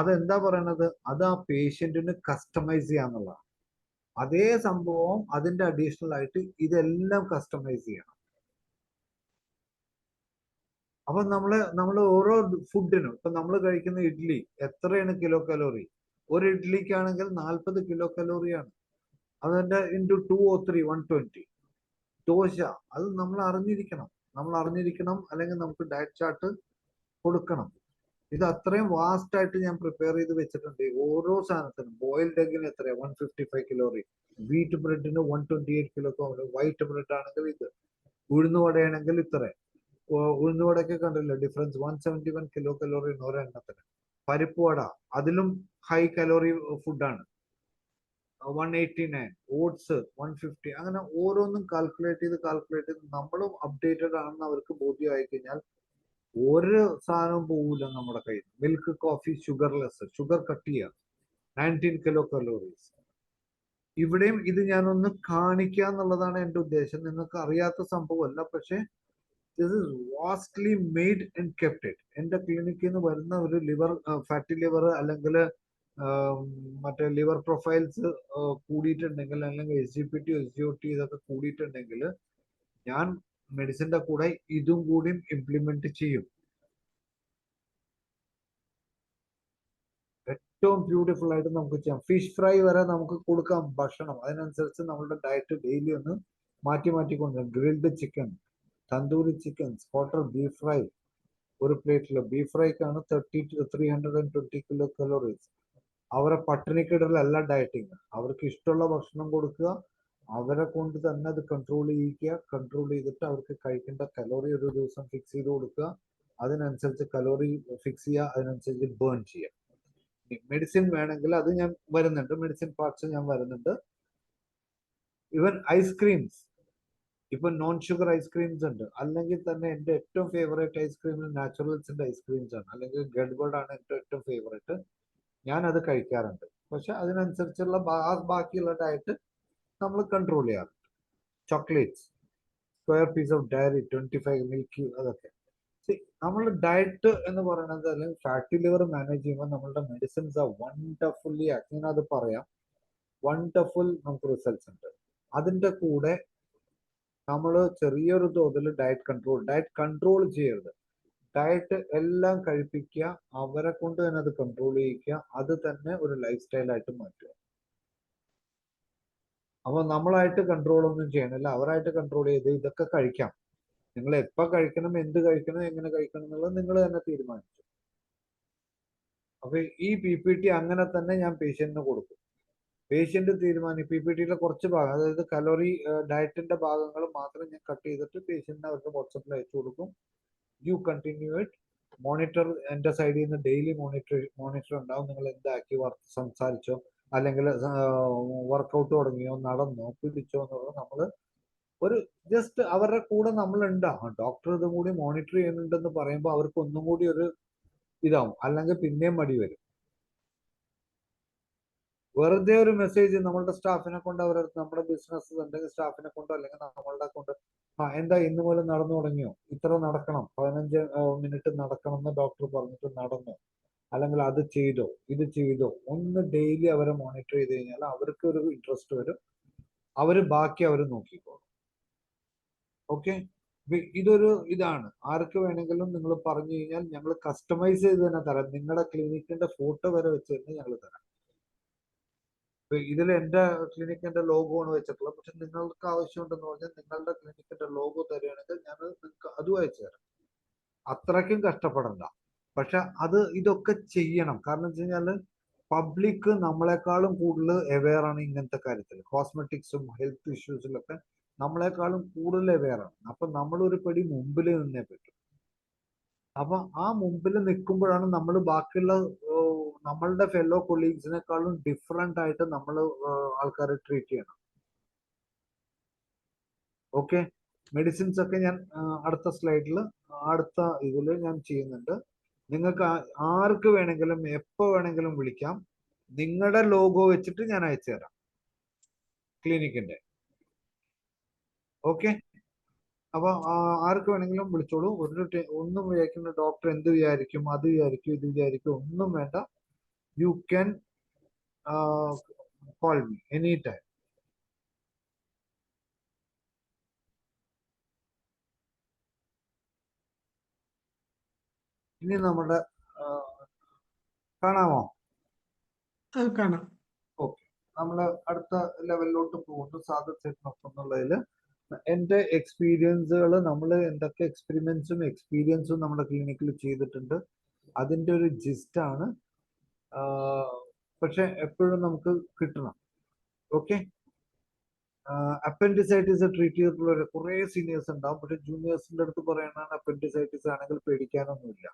അതെന്താ പറയണത്, അത് ആ പേഷ്യന്റിന് കസ്റ്റമൈസ് ചെയ്യാന്നുള്ളതാണ്. അതേ സംഭവം അതിന്റെ അഡീഷണൽ ആയിട്ട് ഇതെല്ലാം കസ്റ്റമൈസ് ചെയ്യണം. അപ്പൊ നമ്മൾ ഓരോ ഫുഡിനും, ഇപ്പൊ നമ്മൾ കഴിക്കുന്ന ഇഡ്ഡലി എത്രയാണ് കിലോ കലോറി, ഒരു ഇഡ്ഡലിക്കാണെങ്കിൽ 40 കിലോ കലോറിയാണ്. അതിന്റെ ഇൻറ്റു 2 or 3 120. ദോശ, അത് നമ്മൾ അറിഞ്ഞിരിക്കണം, അല്ലെങ്കിൽ നമുക്ക് ഡയറ്റ് ചാർട്ട് കൊടുക്കണം. ഇത് അത്രയും വാസ്റ്റ് ആയിട്ട് ഞാൻ പ്രിപ്പയർ ചെയ്ത് വെച്ചിട്ടുണ്ട്. ഓരോ സാധനത്തിനും ബോയിൽഡ് എഗിന് എത്രയാ 155 കിലോറി, വീറ്റ് ബ്രെഡിന് 128 കിലോ, വൈറ്റ് ബ്രെഡ് ആണെങ്കിൽ ഇത്, ഉഴുന്നുവടയാണെങ്കിൽ ഇത്ര. ഉഴുന്നുവടയൊക്കെ കണ്ടില്ല ഡിഫറൻസ്, 171 കിലോ കലോറി ഒരെണ്ണത്തിന്. പരിപ്പ് വട അതിലും ഹൈ കലോറി ഫുഡാണ്, 189. ഓട്സ് 150. അങ്ങനെ ഓരോന്നും കാൽക്കുലേറ്റ് ചെയ്ത് നമ്മളും അപ്ഡേറ്റഡ് ആണെന്ന് അവർക്ക് ബോധ്യമായി കഴിഞ്ഞാൽ ഒരു സാധനവും പോകില്ല നമ്മുടെ കയ്യിൽ. Milk coffee sugarless, sugar cut ചെയ്യുക, 19 കിലോ കലോറീസ്. ഇവിടെയും ഇത് ഞാനൊന്ന് കാണിക്കുക എന്നുള്ളതാണ് എൻ്റെ ഉദ്ദേശം. നിങ്ങൾക്ക് അറിയാത്ത സംഭവമല്ല, പക്ഷെ this is vastly made and kept it. എൻ്റെ ക്ലിനിക്കിൽ നിന്ന് വരുന്ന ഒരു ലിവർ ഫാറ്റി ലിവർ അല്ലെങ്കിൽ മറ്റേ ലിവർ പ്രൊഫൈൽസ് കൂടിയിട്ടുണ്ടെങ്കിൽ, അല്ലെങ്കിൽ SGPT SGOT ഇതൊക്കെ കൂടിയിട്ടുണ്ടെങ്കിൽ ഞാൻ മെഡിസിന്റെ കൂടെ ഇതും കൂടി ഇംപ്ലിമെന്റ് ചെയ്യും. ഏറ്റവും ബ്യൂട്ടിഫുൾ ആയിട്ട് നമുക്ക് ചെയ്യാം. ഫിഷ് ഫ്രൈ വരെ നമുക്ക് കൊടുക്കാം ഭക്ഷണം. അതിനനുസരിച്ച് നമ്മളുടെ ഡയറ്റ് ഡെയിലി ഒന്ന് മാറ്റി കൊണ്ടുവരും. ഗ്രിൽഡ് ചിക്കൻ, തന്തൂരി ചിക്കൻ, സ്പോട്ടർ ബീഫ് ഫ്രൈ ഒരു പ്ലേറ്റിൽ. ബീഫ് ഫ്രൈക്കാണ് 30 to 320 കിലോ കലോറീസ്. അവരെ പട്ടിണിക്കിടലല്ല ഡയറ്റിങ്. അവർക്ക് ഇഷ്ടമുള്ള ഭക്ഷണം കൊടുക്കുക, അവരെ കൊണ്ട് തന്നെ അത് കൺട്രോൾ ചെയ്തിട്ട് അവർക്ക് കഴിക്കേണ്ട കലോറി ഒരു ദിവസം ഫിക്സ് ചെയ്ത് കൊടുക്കുക. അതിനനുസരിച്ച് കലോറി ഫിക്സ് ചെയ്യുക, അതിനനുസരിച്ച് ബേൺ ചെയ്യുക. മെഡിസിൻ വേണമെങ്കിൽ അത് ഞാൻ വരുന്നുണ്ട്, മെഡിസിൻ പാർട്സ് ഞാൻ വരുന്നുണ്ട്. ഈവൻ ഐസ്ക്രീംസ്, ഇപ്പൊ നോൺ ഷുഗർ ഐസ്ക്രീംസ് ഉണ്ട്. അല്ലെങ്കിൽ തന്നെ എൻ്റെ ഏറ്റവും ഫേവറേറ്റ് ഐസ്ക്രീം നാച്ചുറൽസിന്റെ ഐസ്ക്രീംസ് ആണ്, അല്ലെങ്കിൽ ഗഡ്ബർഡ് ആണ് എൻ്റെ ഏറ്റവും ഫേവറേറ്റ്. ഞാൻ അത് കഴിക്കാറുണ്ട്. പക്ഷെ അതിനനുസരിച്ചുള്ള ബാക്കിയുള്ള ഡയറ്റ് നമ്മൾ കൺട്രോൾ ചെയ്യാറുണ്ട്. Chocolates, square piece of dairy, 25 milky, അതൊക്കെ. നമ്മൾ ഡയറ്റ് എന്ന് പറയുന്നത്, അല്ലെങ്കിൽ ഫാറ്റി ലിവർ മാനേജ് ചെയ്യുമ്പോൾ നമ്മളുടെ മെഡിസിൻസ് ആ വണ്ടർഫുള്ളി, അങ്ങനെ അത് പറയാം, വണ്ടർഫുൾ നമുക്ക് റിസൾട്ട്സ് ഉണ്ട്. അതിൻ്റെ കൂടെ നമ്മൾ ചെറിയൊരു തോതിൽ ഡയറ്റ് കൺട്രോൾ ചെയ്യരുത്. ഡയറ്റ് എല്ലാം കഴിപ്പിക്കുക, അവരെ കൊണ്ട് തന്നെ അത് കൺട്രോൾ ചെയ്യിക്കുക, അത് തന്നെ ഒരു ലൈഫ് സ്റ്റൈലായിട്ട് മാറ്റുക. അപ്പൊ നമ്മളായിട്ട് കൺട്രോൾ ഒന്നും ചെയ്യണില്ല, അവരായിട്ട് കൺട്രോൾ ചെയ്ത് ഇതൊക്കെ കഴിക്കാം, നിങ്ങൾ എപ്പോൾ കഴിക്കണം, എന്ത് കഴിക്കണം, എങ്ങനെ കഴിക്കണം എന്നുള്ളത് നിങ്ങൾ തന്നെ തീരുമാനിച്ചു. അപ്പൊ ഈ PPT അങ്ങനെ തന്നെ ഞാൻ പേഷ്യന്റിന് കൊടുക്കും. പേഷ്യന്റ് PPTയിലെ കുറച്ച് ഭാഗം, അതായത് കലോറി ഡയറ്റിന്റെ ഭാഗങ്ങൾ മാത്രം ഞാൻ കട്ട് ചെയ്തിട്ട് പേഷ്യന്റിന് അവർക്ക് വാട്സപ്പിൽ അയച്ചു കൊടുക്കും. You continue it. മോണിറ്റർ എൻ്റെ സൈഡിൽ നിന്ന് ഡെയിലി മോണിറ്റർ ഉണ്ടാവും. നിങ്ങൾ എന്താക്കി സംസാരിച്ചോ, അല്ലെങ്കിൽ വർക്കൗട്ട് തുടങ്ങിയോ, നടന്നോ, പിടിച്ചോ എന്നുള്ളത് നമ്മൾ ഒരു ജസ്റ്റ് അവരുടെ കൂടെ നമ്മൾ ഉണ്ടാവും. ഡോക്ടർ ഇതും കൂടി മോണിറ്റർ ചെയ്യുന്നുണ്ടെന്ന് പറയുമ്പോൾ അവർക്ക് ഒന്നും കൂടി ഒരു ഇതാവും, അല്ലെങ്കിൽ പിന്നെയും മടി വരും. വെറുതെ ഒരു മെസ്സേജ് നമ്മളുടെ സ്റ്റാഫിനെ കൊണ്ട്, നമ്മുടെ ബിസിനസ് ഉണ്ടെങ്കിൽ സ്റ്റാഫിനെ കൊണ്ടോ അല്ലെങ്കിൽ നമ്മളുടെ കൊണ്ട്, എന്താ ഇന്ന് മുതൽ നടന്നു തുടങ്ങിയോ, ഇത്ര നടക്കണം, 15 മിനിറ്റ് നടക്കണം എന്ന് ഡോക്ടർ പറഞ്ഞിട്ട് നടന്നു, അല്ലെങ്കിൽ അത് ചെയ്തോ, ഇത് ചെയ്തോ, ഒന്ന് ഡെയിലി അവരെ മോണിറ്റർ ചെയ്ത് കഴിഞ്ഞാൽ അവർക്ക് ഒരു ഇൻട്രസ്റ്റ് വരും. ബാക്കി അവർ നോക്കിക്കോളും. ഓക്കെ, ഇതൊരു ഇതാണ്. ആർക്ക് വേണമെങ്കിലും നിങ്ങൾ പറഞ്ഞു കഴിഞ്ഞാൽ ഞങ്ങൾ കസ്റ്റമൈസ് ചെയ്ത് തന്നെ തരാം. നിങ്ങളുടെ ക്ലിനിക്കിന്റെ ഫോട്ടോ വരെ വെച്ച് തന്നെ ഞങ്ങൾ തരാം. ഇതിൽ എൻ്റെ ക്ലിനിക്കിന്റെ ലോഗോ ആണ് വെച്ചിട്ടുള്ളത്. പക്ഷെ നിങ്ങൾക്ക് ആവശ്യമുണ്ടെന്ന് പറഞ്ഞാൽ നിങ്ങളുടെ ക്ലിനിക്കിന്റെ ലോഗോ തരികയാണെങ്കിൽ ഞാൻ നിങ്ങൾക്ക് അതും അയച്ചു തരാം. അത്രയ്ക്കും കഷ്ടപ്പെടണ്ട. പക്ഷെ ഇതൊക്കെ ചെയ്യണം. കാരണം വെച്ച് കഴിഞ്ഞാൽ പബ്ലിക് നമ്മളെക്കാളും കൂടുതൽ അവെയർ ആണ് ഇങ്ങനത്തെ കാര്യത്തിൽ. കോസ്മെറ്റിക്സും ഹെൽത്ത് ഇഷ്യൂസിലൊക്കെ നമ്മളെക്കാളും കൂടുതൽ അവെയർ ആണ്. അപ്പൊ നമ്മളൊരു പടി മുമ്പിൽ നിന്നേ പറ്റും. അപ്പൊ ആ മുമ്പിൽ നിൽക്കുമ്പോഴാണ് നമ്മൾ ബാക്കിയുള്ള നമ്മളുടെ ഫെല്ലോ കൊളീഗ്സിനെക്കാളും ഡിഫറെന്റ് ആയിട്ട് നമ്മൾ ആൾക്കാരെ ട്രീറ്റ് ചെയ്യണം. ഓക്കെ, മെഡിസിൻസ് ഒക്കെ ഞാൻ അടുത്ത സ്ലൈഡിൽ അടുത്ത ഇതിൽ ഞാൻ ചെയ്യുന്നുണ്ട്. നിങ്ങൾക്ക് ആർക്ക് വേണമെങ്കിലും എപ്പോ വേണമെങ്കിലും വിളിക്കാം. നിങ്ങളുടെ ലോഗോ വെച്ചിട്ട് ഞാൻ അയച്ചു തരാം ക്ലിനിക്കിന്റെ. ഓക്കെ, അപ്പൊ ആർക്ക് വേണമെങ്കിലും വിളിച്ചോളൂ. ഒന്നും വിചാരിക്കുന്ന ഡോക്ടർ എന്ത് വിചാരിക്കും, അത് വിചാരിക്കും, ഇത് വിചാരിക്കും, ഒന്നും വേണ്ട. You can call me any time. ഇനി നമ്മുടെ കാണാമോ? കാണാം. ഓക്കെ, നമ്മൾ അടുത്ത ലെവലിലോട്ട് പോകുന്നു. സാധ്യതയൊപ്പം എന്നുള്ളതിൽ എൻ്റെ എക്സ്പീരിയൻസുകൾ, നമ്മൾ എന്തൊക്കെ എക്സ്പീരിയൻസും നമ്മുടെ ക്ലിനിക്കിൽ ചെയ്തിട്ടുണ്ട്, അതിൻ്റെ ഒരു ജിസ്റ്റാണ്. പക്ഷെ എപ്പോഴും നമുക്ക് കിട്ടണം. ഓക്കെ, അപ്പൻഡിസൈറ്റിസ് ട്രീറ്റ് ചെയ്തിട്ടുള്ള കുറെ സീനിയേഴ്സ് ഉണ്ടാവും. പക്ഷെ ജൂനിയേഴ്സിന്റെ അടുത്ത് പറയണതാണ് അപ്പൻഡിസൈറ്റിസ് ആണെങ്കിൽ പേടിക്കാനൊന്നുമില്ല.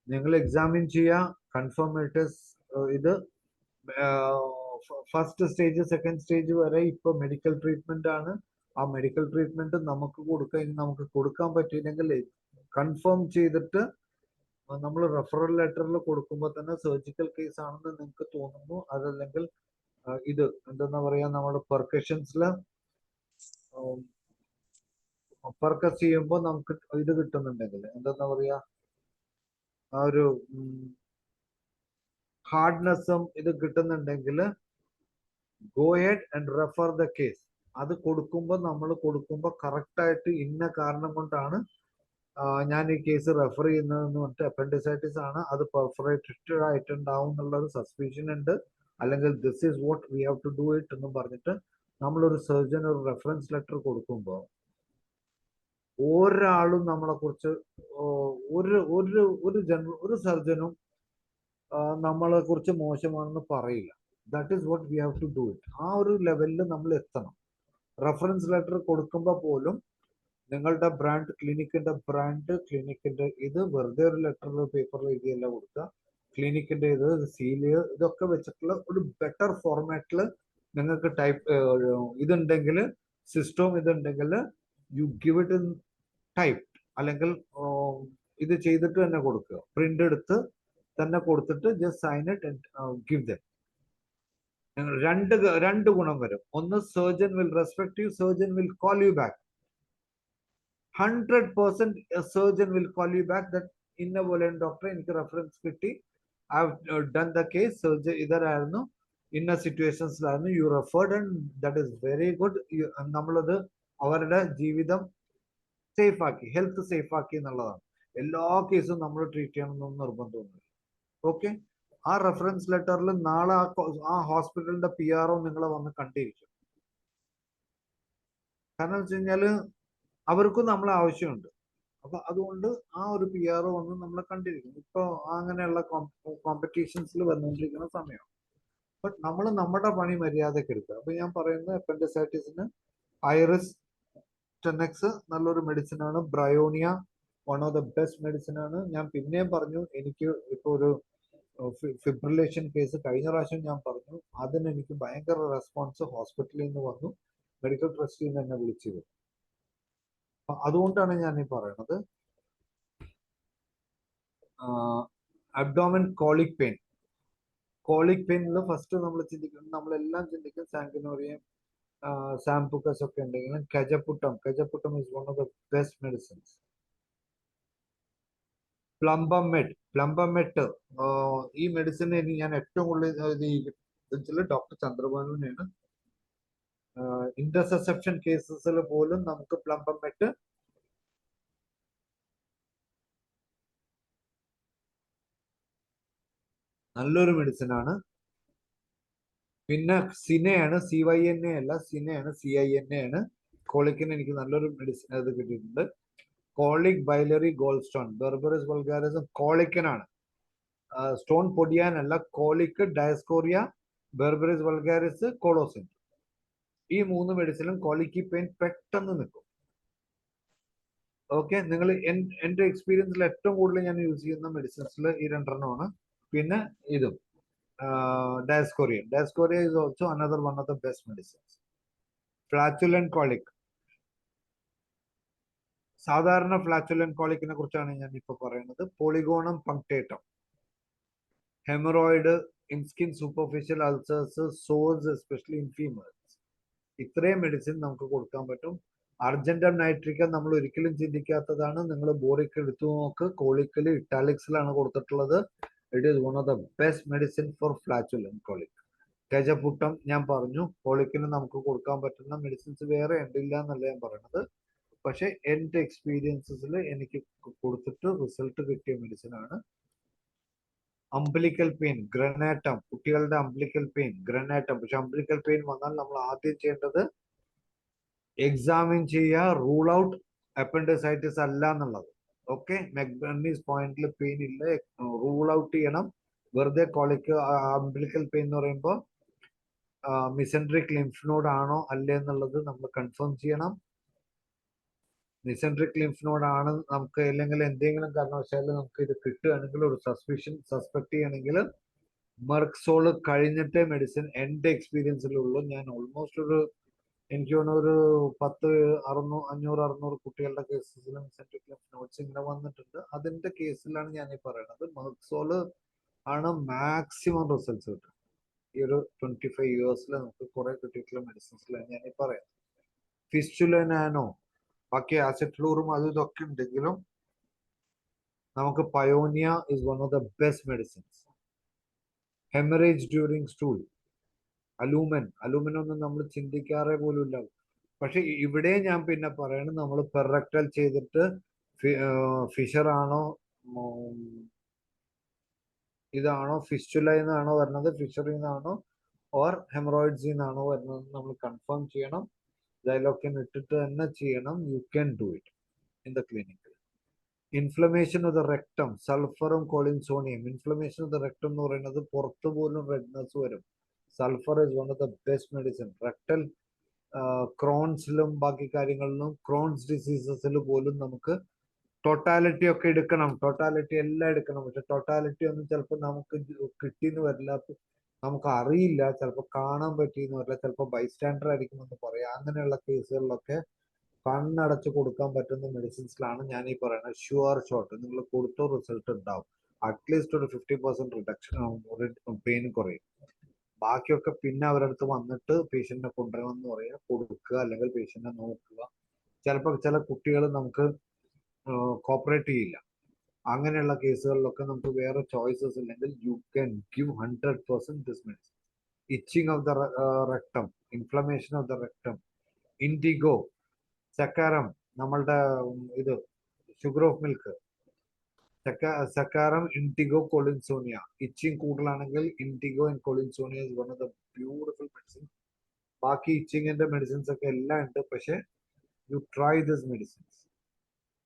നിങ്ങൾ എക്സാമിൻ ചെയ്യുക, കൺഫേം ഇത് ഫസ്റ്റ് സ്റ്റേജ്, സെക്കൻഡ് സ്റ്റേജ് വരെ ഇപ്പൊ മെഡിക്കൽ ട്രീറ്റ്മെന്റ് ആണ്. ആ മെഡിക്കൽ ട്രീറ്റ്മെന്റ് നമുക്ക് കൊടുക്കാം. ഇനി നമുക്ക് കൊടുക്കാൻ പറ്റിയില്ലെങ്കിൽ കൺഫേം ചെയ്തിട്ട് നമ്മൾ റെഫറൽ ലെറ്ററിൽ കൊടുക്കുമ്പോൾ തന്നെ സർജിക്കൽ കേസ് ആണെന്ന് നിങ്ങൾക്ക് തോന്നുന്നു, അതല്ലെങ്കിൽ ഇത് എന്താ പറയാ, നമ്മൾ പെർക്കഷൻസിൽ പെർക്കസ് ചെയ്യുമ്പോൾ നമുക്ക് ഇത് കിട്ടുന്നുണ്ടെങ്കിൽ എന്താ പറയാ, ആ ഒരു ഹാർഡ്നെസ്സും ഇത് കിട്ടുന്നുണ്ടെങ്കിൽ go ahead and refer the case. അത് കൊടുക്കുമ്പോൾ കറക്റ്റായിട്ട് ഇന്ന കാരണം കൊണ്ടാണ് ഞാൻ ഈ കേസ് റെഫർ ചെയ്യുന്നതെന്ന് പറഞ്ഞിട്ട്, അപ്പൻഡിസൈറ്റിസ് ആണ്, അത് പെർഫറേറ്റഡ് ആയിട്ടുണ്ടാവും എന്നുള്ളൊരു സസ്പീഷൻ ഉണ്ട്, അല്ലെങ്കിൽ this is what we have to do it എന്ന് പറഞ്ഞിട്ട് നമ്മളൊരു സർജൻ ഒരു റെഫറൻസ് ലെറ്റർ കൊടുക്കുമ്പോൾ ഒരാളും നമ്മളെ കുറിച്ച് ഒരു സർജനും നമ്മളെ കുറിച്ച് മോശമാണെന്ന് പറയില്ല. That is what we have to do it. ആ ഒരു ലെവലിൽ നമ്മൾ എത്തണം. റെഫറൻസ് ലെറ്റർ കൊടുക്കുമ്പോൾ പോലും നിങ്ങളുടെ ബ്രാൻഡ്, ക്ലിനിക്കിന്റെ ഇത് വെറുതെ ഒരു ലെറ്ററിൽ പേപ്പറിൽ എഴുതിയല്ല കൊടുക്കുക. ക്ലിനിക്കിന്റെ ഇത് സീല് ഇതൊക്കെ വെച്ചിട്ടുള്ള ഒരു ബെറ്റർ ഫോർമാറ്റിൽ നിങ്ങൾക്ക് ഇതുണ്ടെങ്കിൽ, സിസ്റ്റം ഇതുണ്ടെങ്കിൽ you give it in type, അല്ലെങ്കിൽ ഇത് ചെയ്തിട്ട് തന്നെ കൊടുക്കുക. പ്രിന്റ് എടുത്ത് തന്നെ കൊടുത്തിട്ട് just sign it and give them. രണ്ട് ഗുണം വരും. ഒന്ന്, surgeon will respect you, surgeon will call you back. 100% a surgeon will call you back that inna പോലെ ഡോക്ടർ എനിക്ക് റെഫറൻസ് കിട്ടി, I have done the case, surgeon ഇതായിരുന്നു, ഇന്ന സിറ്റുവേഷൻസിലായിരുന്നു, you referred and that is very good. നമ്മളത് അവരുടെ ജീവിതം safe ആക്കി, ഹെൽത്ത് സേഫ് ആക്കി എന്നുള്ളതാണ്. എല്ലാ കേസും നമ്മൾ ട്രീറ്റ് ചെയ്യണമെന്നൊന്നും നിർബന്ധമൊന്നുമില്ല. ഓക്കെ, ആ റെഫറൻസ് ലെറ്ററിൽ നാളെ ആ ഹോസ്പിറ്റലിന്റെ PRO നിങ്ങളെ വന്ന് കണ്ടിരിക്കും. കാരണം വെച്ച് കഴിഞ്ഞാല് അവർക്കും നമ്മളെ ആവശ്യമുണ്ട്. അപ്പൊ അതുകൊണ്ട് ആ ഒരു പി ആർ വന്ന് നമ്മളെ കണ്ടിരിക്കും. ഇപ്പൊ അങ്ങനെയുള്ള കോമ്പറ്റീഷൻസിൽ വന്നുകൊണ്ടിരിക്കുന്ന സമയം. ബട്ട് നമ്മൾ നമ്മുടെ പണി മര്യാദക്ക് എടുക്കുക. അപ്പൊ ഞാൻ പറയുന്നത് അപ്പൻഡിസൈറ്റിസിന് ഐറിസ് 10X നല്ലൊരു മെഡിസിൻ ആണ്. Bryonia one of the best medicine ആണ്. ഞാൻ പിന്നെയും പറഞ്ഞു, എനിക്ക് ഇപ്പൊ ഒരു ഫിബ്രിലേഷൻ കേസ് കഴിഞ്ഞ പ്രാവശ്യം ഞാൻ പറഞ്ഞു, അതിന് എനിക്ക് ഭയങ്കര റെസ്പോൺസ് ഹോസ്പിറ്റലിൽ നിന്ന് വന്നു, മെഡിക്കൽ ട്രസ്റ്റിൽ നിന്ന് എന്നെ വിളിച്ചത്. അതുകൊണ്ടാണ് ഞാൻ ഈ പറയുന്നത്. Abdomen colic pain. കോളിക് പെയിനിൽ ഫസ്റ്റ് നമ്മൾ ചിന്തിക്കുന്നത്, നമ്മളെല്ലാം ചിന്തിക്കും സാങ്കിനോറിയം, സാംപുക്കസ് ഒക്കെ ഉണ്ടെങ്കിലും cajuputum is one of the best medicines. Plumbum met ഈ മെഡിസിൻ ഞാൻ ഏറ്റവും കൂടുതൽ ഡോക്ടർ ചന്ദ്രബാബുവിനെയാണ്. ഇന്റർസെപ്ഷൻ കേസസിൽ പോലും നമുക്ക് പ്ലംബമെറ്റ് നല്ലൊരു മെഡിസിൻ ആണ്. പിന്നെ സിനയാണ്, CYNA അല്ല, സിനയാണ്, CINA ആണ്. കോളിക്കിന് എനിക്ക് നല്ലൊരു മെഡിസിൻ അത് കിട്ടിയിട്ടുണ്ട്. Colic biliary gall stone, berberis വൾഗാരിസും കോളിക്കിനാണ്. സ്റ്റോൺ പൊടിയാനല്ല, colic, dioscorea, berberis vulgaris, colocynth. ഈ 3 മെഡിസിനും കോളിക്കി പെയിൻ പെട്ടെന്ന് നിൽക്കും. ഓക്കെ, നിങ്ങൾ എന്റെ എക്സ്പീരിയൻസിൽ ഏറ്റവും കൂടുതൽ ഞാൻ യൂസ് ചെയ്യുന്ന മെഡിസിൻസിൽ ഈ 2 പിന്നെ ഇതും ഡയസ്കോറിയ is also another one of the best medicines. Flatulent colic. സാധാരണ ഫ്ലാറ്റുലന്റ് കോളിക്കിനെ കുറിച്ചാണ് ഞാൻ ഇപ്പൊ പറയുന്നത്. Polygonum punctatum, haemorrhoid, in skin superficial ulcers, sores especially in females. ഇത്രയും മെഡിസിൻ നമുക്ക് കൊടുക്കാൻ പറ്റും. അർജന്റം നൈട്രിക്ക നമ്മൾ ഒരിക്കലും ചിന്തിക്കാത്തതാണ്. നിങ്ങൾ ബോറിക്ക് എടുത്തു നോക്ക്, കോളിക്കൽ ഇറ്റാലിക്സിലാണ് കൊടുത്തിട്ടുള്ളത്. It is one of the best medicine for flatulent colic. Cajuputum ഞാൻ പറഞ്ഞു, കോളിക്കിന് നമുക്ക് കൊടുക്കാൻ പറ്റുന്ന മെഡിസിൻസ് വേറെ ഉണ്ടില്ല എന്നല്ല ഞാൻ പറയുന്നത്. പക്ഷെ എന്റെ എക്സ്പീരിയൻസസിൽ എനിക്ക് കൊടുത്തിട്ട് റിസൾട്ട് കിട്ടിയ മെഡിസിൻ ആണ്. അംബ്ലിക്കൽ പെയിൻ, ഗ്രനാറ്റം, കുട്ടികളുടെ അംബ്ലിക്കൽ പെയിൻ, ഗ്രനാറ്റം. പക്ഷെ അംബ്ലിക്കൽ പെയിൻ വന്നാൽ നമ്മൾ ആദ്യം ചെയ്യേണ്ടത് എക്സാമിൻ ചെയ്യുക, റൂൾ ഔട്ട് അപ്പൻഡിസൈറ്റിസ് അല്ല എന്നുള്ളത്. ഓക്കെ, മെക്ബർണീസ് പോയിന്റിൽ പെയിൻ ഇല്ല, റൂൾ ഔട്ട് ചെയ്യണം. വെറുതെ കോളിക്ക് അംബ്ലിക്കൽ പെയിൻ എന്ന് പറയുമ്പോൾ മിസെൻട്രിക് ലിംഫ് നോഡ് ആണോ അല്ലേ എന്നുള്ളത് നമ്മൾ കൺഫേം ചെയ്യണം. മിസെൻട്രിക് ലിംഫ് നോഡ് ആണ് നമുക്ക്, അല്ലെങ്കിൽ എന്തെങ്കിലും കാരണവശാൽ നമുക്ക് ഇത് കിട്ടുകയാണെങ്കിൽ, ഒരു സസ്പെക്ട് ചെയ്യണമെങ്കിൽ മെർക്സോള് കഴിഞ്ഞിട്ടേ മെഡിസിൻ എന്റെ എക്സ്പീരിയൻസിലുള്ളൂ. ഞാൻ ഓൾമോസ്റ്റ് എനിക്ക് തോന്നുന്നു ഒരു 500-600 കുട്ടികളുടെ കേസസിൽ മിസെൻട്രിക് ലിംഫ് നോഡ്സ് ഇങ്ങനെ വന്നിട്ടുണ്ട്. അതിന്റെ കേസിലാണ് ഞാൻ ഈ പറയുന്നത്. മെർക്സോള് ആണ് മാക്സിമം റിസൾട്ട്സ് കിട്ടുന്നത്. ഈ ഒരു 25 ഇയേഴ്സിൽ നമുക്ക് കുറെ കിട്ടിയിട്ടുള്ള മെഡിസിൻസിലാണ് ഞാൻ ഈ പറയുന്നത്. ഫിസ്റ്റുല നാനോ, ബാക്കി ആസിഡ് ഫ്ലൂറും അതും ഇതൊക്കെ ഉണ്ടെങ്കിലും നമുക്ക് paeonia is one of the best medicines. Haemorrhage during stool, അലൂമിനൊന്നും നമ്മൾ ചിന്തിക്കാറേ പോലും ഇല്ല. പക്ഷെ ഇവിടെ ഞാൻ പിന്നെ പറയണം, നമ്മൾ പെറക്ടൽ ചെയ്തിട്ട് ഫിഷർ ആണോ ഇതാണോ ഫിസ്റ്റുല എന്നാണോ വരുന്നത്, ഫിഷറിൽ നിന്നാണോ ഓർ ഹെമറോയിഡ്സിൽ നിന്നാണോ വരുന്നത് നമ്മൾ കൺഫേം ചെയ്യണം. ഡയലോക്കിൻ ഇട്ടിട്ട് തന്നെ ചെയ്യണം. You can do it in the clinic. Inflammation of the rectum, സൾഫറും collinsonia. Inflammation of the rectum എന്ന് പറയുന്നത് പുറത്തു പോലും റെഡ്നെസ് വരും. Sulphur is one of the best medicine. Rectal ക്രോൺസിലും ബാക്കി കാര്യങ്ങളിലും, ക്രോൺസ് ഡിസീസസിൽ പോലും നമുക്ക് ടോട്ടാലിറ്റി ഒക്കെ എടുക്കണം. ടോട്ടാലിറ്റി എല്ലാം എടുക്കണം. പക്ഷെ ടോട്ടാലിറ്റി ഒന്നും ചിലപ്പോൾ നമുക്ക് കിട്ടിയെന്ന് വരില്ല, നമുക്ക് അറിയില്ല, ചിലപ്പോൾ കാണാൻ പറ്റിയെന്ന് വരില്ല, ചിലപ്പോൾ ബൈസ്റ്റാൻഡർ ആയിരിക്കുമെന്ന് പറയാം. അങ്ങനെയുള്ള കേസുകളിലൊക്കെ കണ്ണടച്ച് കൊടുക്കാൻ പറ്റുന്ന മെഡിസിൻസിലാണ് ഞാൻ ഈ പറയുന്നത്. ഷുവർ ഷോട്ട് നിങ്ങൾ കൊടുത്തോ റിസൾട്ട് ഉണ്ടാവും. അറ്റ്ലീസ്റ്റ് ഒരു 50% റിഡക്ഷൻ, പെയിൻ കുറയും. ബാക്കിയൊക്കെ പിന്നെ അവരുടെ അടുത്ത് വന്നിട്ട് പേഷ്യന്റിനെ കൊണ്ടുവരണമെന്ന് പറയുക, കൊടുക്കുക, അല്ലെങ്കിൽ പേഷ്യന്റിനെ നോക്കുക. ചിലപ്പോൾ ചില കുട്ടികൾ നമുക്ക് കോപ്പറേറ്റ് ചെയ്യില്ല. അങ്ങനെയുള്ള കേസുകളിലൊക്കെ നമുക്ക് വേറെ ചോയ്സസ് ഇല്ലെങ്കിൽ you can give 100% this medicine. Itching of the rectum, inflammation of the rectum, indigo, saccharum, നമ്മളുടെ ഇത് sugar of milk, saccharum, indigo, collinsonia. Itching കൂടുതലാണെങ്കിൽ indigo and collinsonia is one of the beautiful medicine. ബാക്കി ഇച്ചിങ്ങിന്റെ medicines ഒക്കെ എല്ലാം ഉണ്ട്. പക്ഷെ you try this medicines.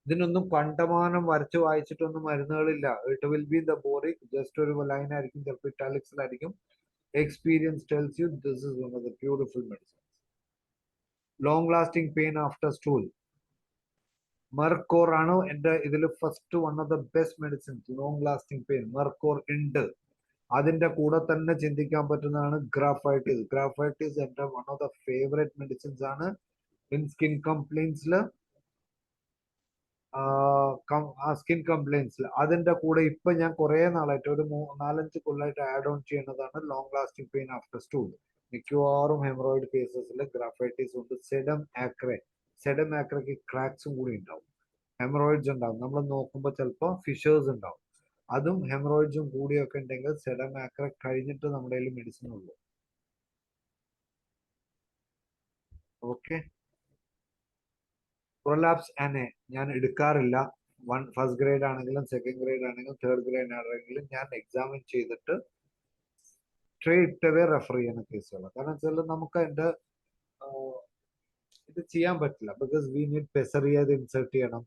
ഇതിനൊന്നും കണ്ടമാനം വരച്ച് വായിച്ചിട്ടൊന്നും മരുന്നുകളില്ല. It will be the boring, just ഒരു ലൈൻ ആയിരിക്കും, ചിലപ്പോൾ ഇറ്റാലിക്സിലായിരിക്കും. Experience tells you this is one of the beautiful medicines. Long lasting pain after stool. Merc cor ആണ് എൻ്റെ ഇതിൽ first one of the best medicines. Long lasting pain merc cor ഉണ്ട്. അതിന്റെ കൂടെ തന്നെ ചിന്തിക്കാൻ പറ്റുന്നതാണ് ഗ്രാഫൈറ്റിസ്. ഗ്രാഫൈറ്റിസ് എൻ്റെ one of the favourite medicines ആണ് ഇൻ സ്കിൻ കംപ്ലൈൻസിൽ. സ്കിൻ കംപ്ലൈൻസിൽ അതിന്റെ കൂടെ ഇപ്പൊ ഞാൻ കുറെ നാളായിട്ട് ഒരു 4-5 കൊല്ലമായിട്ട് ആഡ് ഓൺ ചെയ്യുന്നതാണ് long lasting pain after stool. മിക്കവാറും ഹെമറോയിഡ് കേസസിൽ ഗ്രാഫൈറ്റിസ് ഉണ്ട്. സെഡം ആക്രെ, സെഡം ആക്രയ്ക്ക് ക്രാക്സും കൂടി ഉണ്ടാവും, ഹെമറോയിഡ്സ് ഉണ്ടാവും. നമ്മൾ നോക്കുമ്പോൾ ചിലപ്പോൾ ഫിഷേഴ്സ് ഉണ്ടാവും. അതും ഹെമറോയിഡ്സും കൂടിയൊക്കെ ഉണ്ടെങ്കിൽ സെഡം ആക്ര കഴിഞ്ഞിട്ട് നമ്മുടെ കയ്യിൽ മെഡിസിൻ ഉള്ളൂ. ഓക്കെ. പ്രൊലാപ്സ് ആനെ ഞാൻ എടുക്കാറില്ല. ഫസ്റ്റ് ഗ്രേഡ് ആണെങ്കിലും സെക്കൻഡ് ഗ്രേഡ് ആണെങ്കിലും തേർഡ് ഗ്രേഡ് ആണെങ്കിലും ഞാൻ എക്സാമിൻ ചെയ്തിട്ട് സ്ട്രേറ്റ് അവേ റെഫർ ചെയ്യുന്ന കേസുകളാണ്. കാരണം വെച്ചാൽ നമുക്ക് അതിന്റെ ഇത് ചെയ്യാൻ പറ്റില്ല. ബിക്കോസ് വി നീഡ് പെസറിയത് ഇൻസേർട്ട് ചെയ്യണം,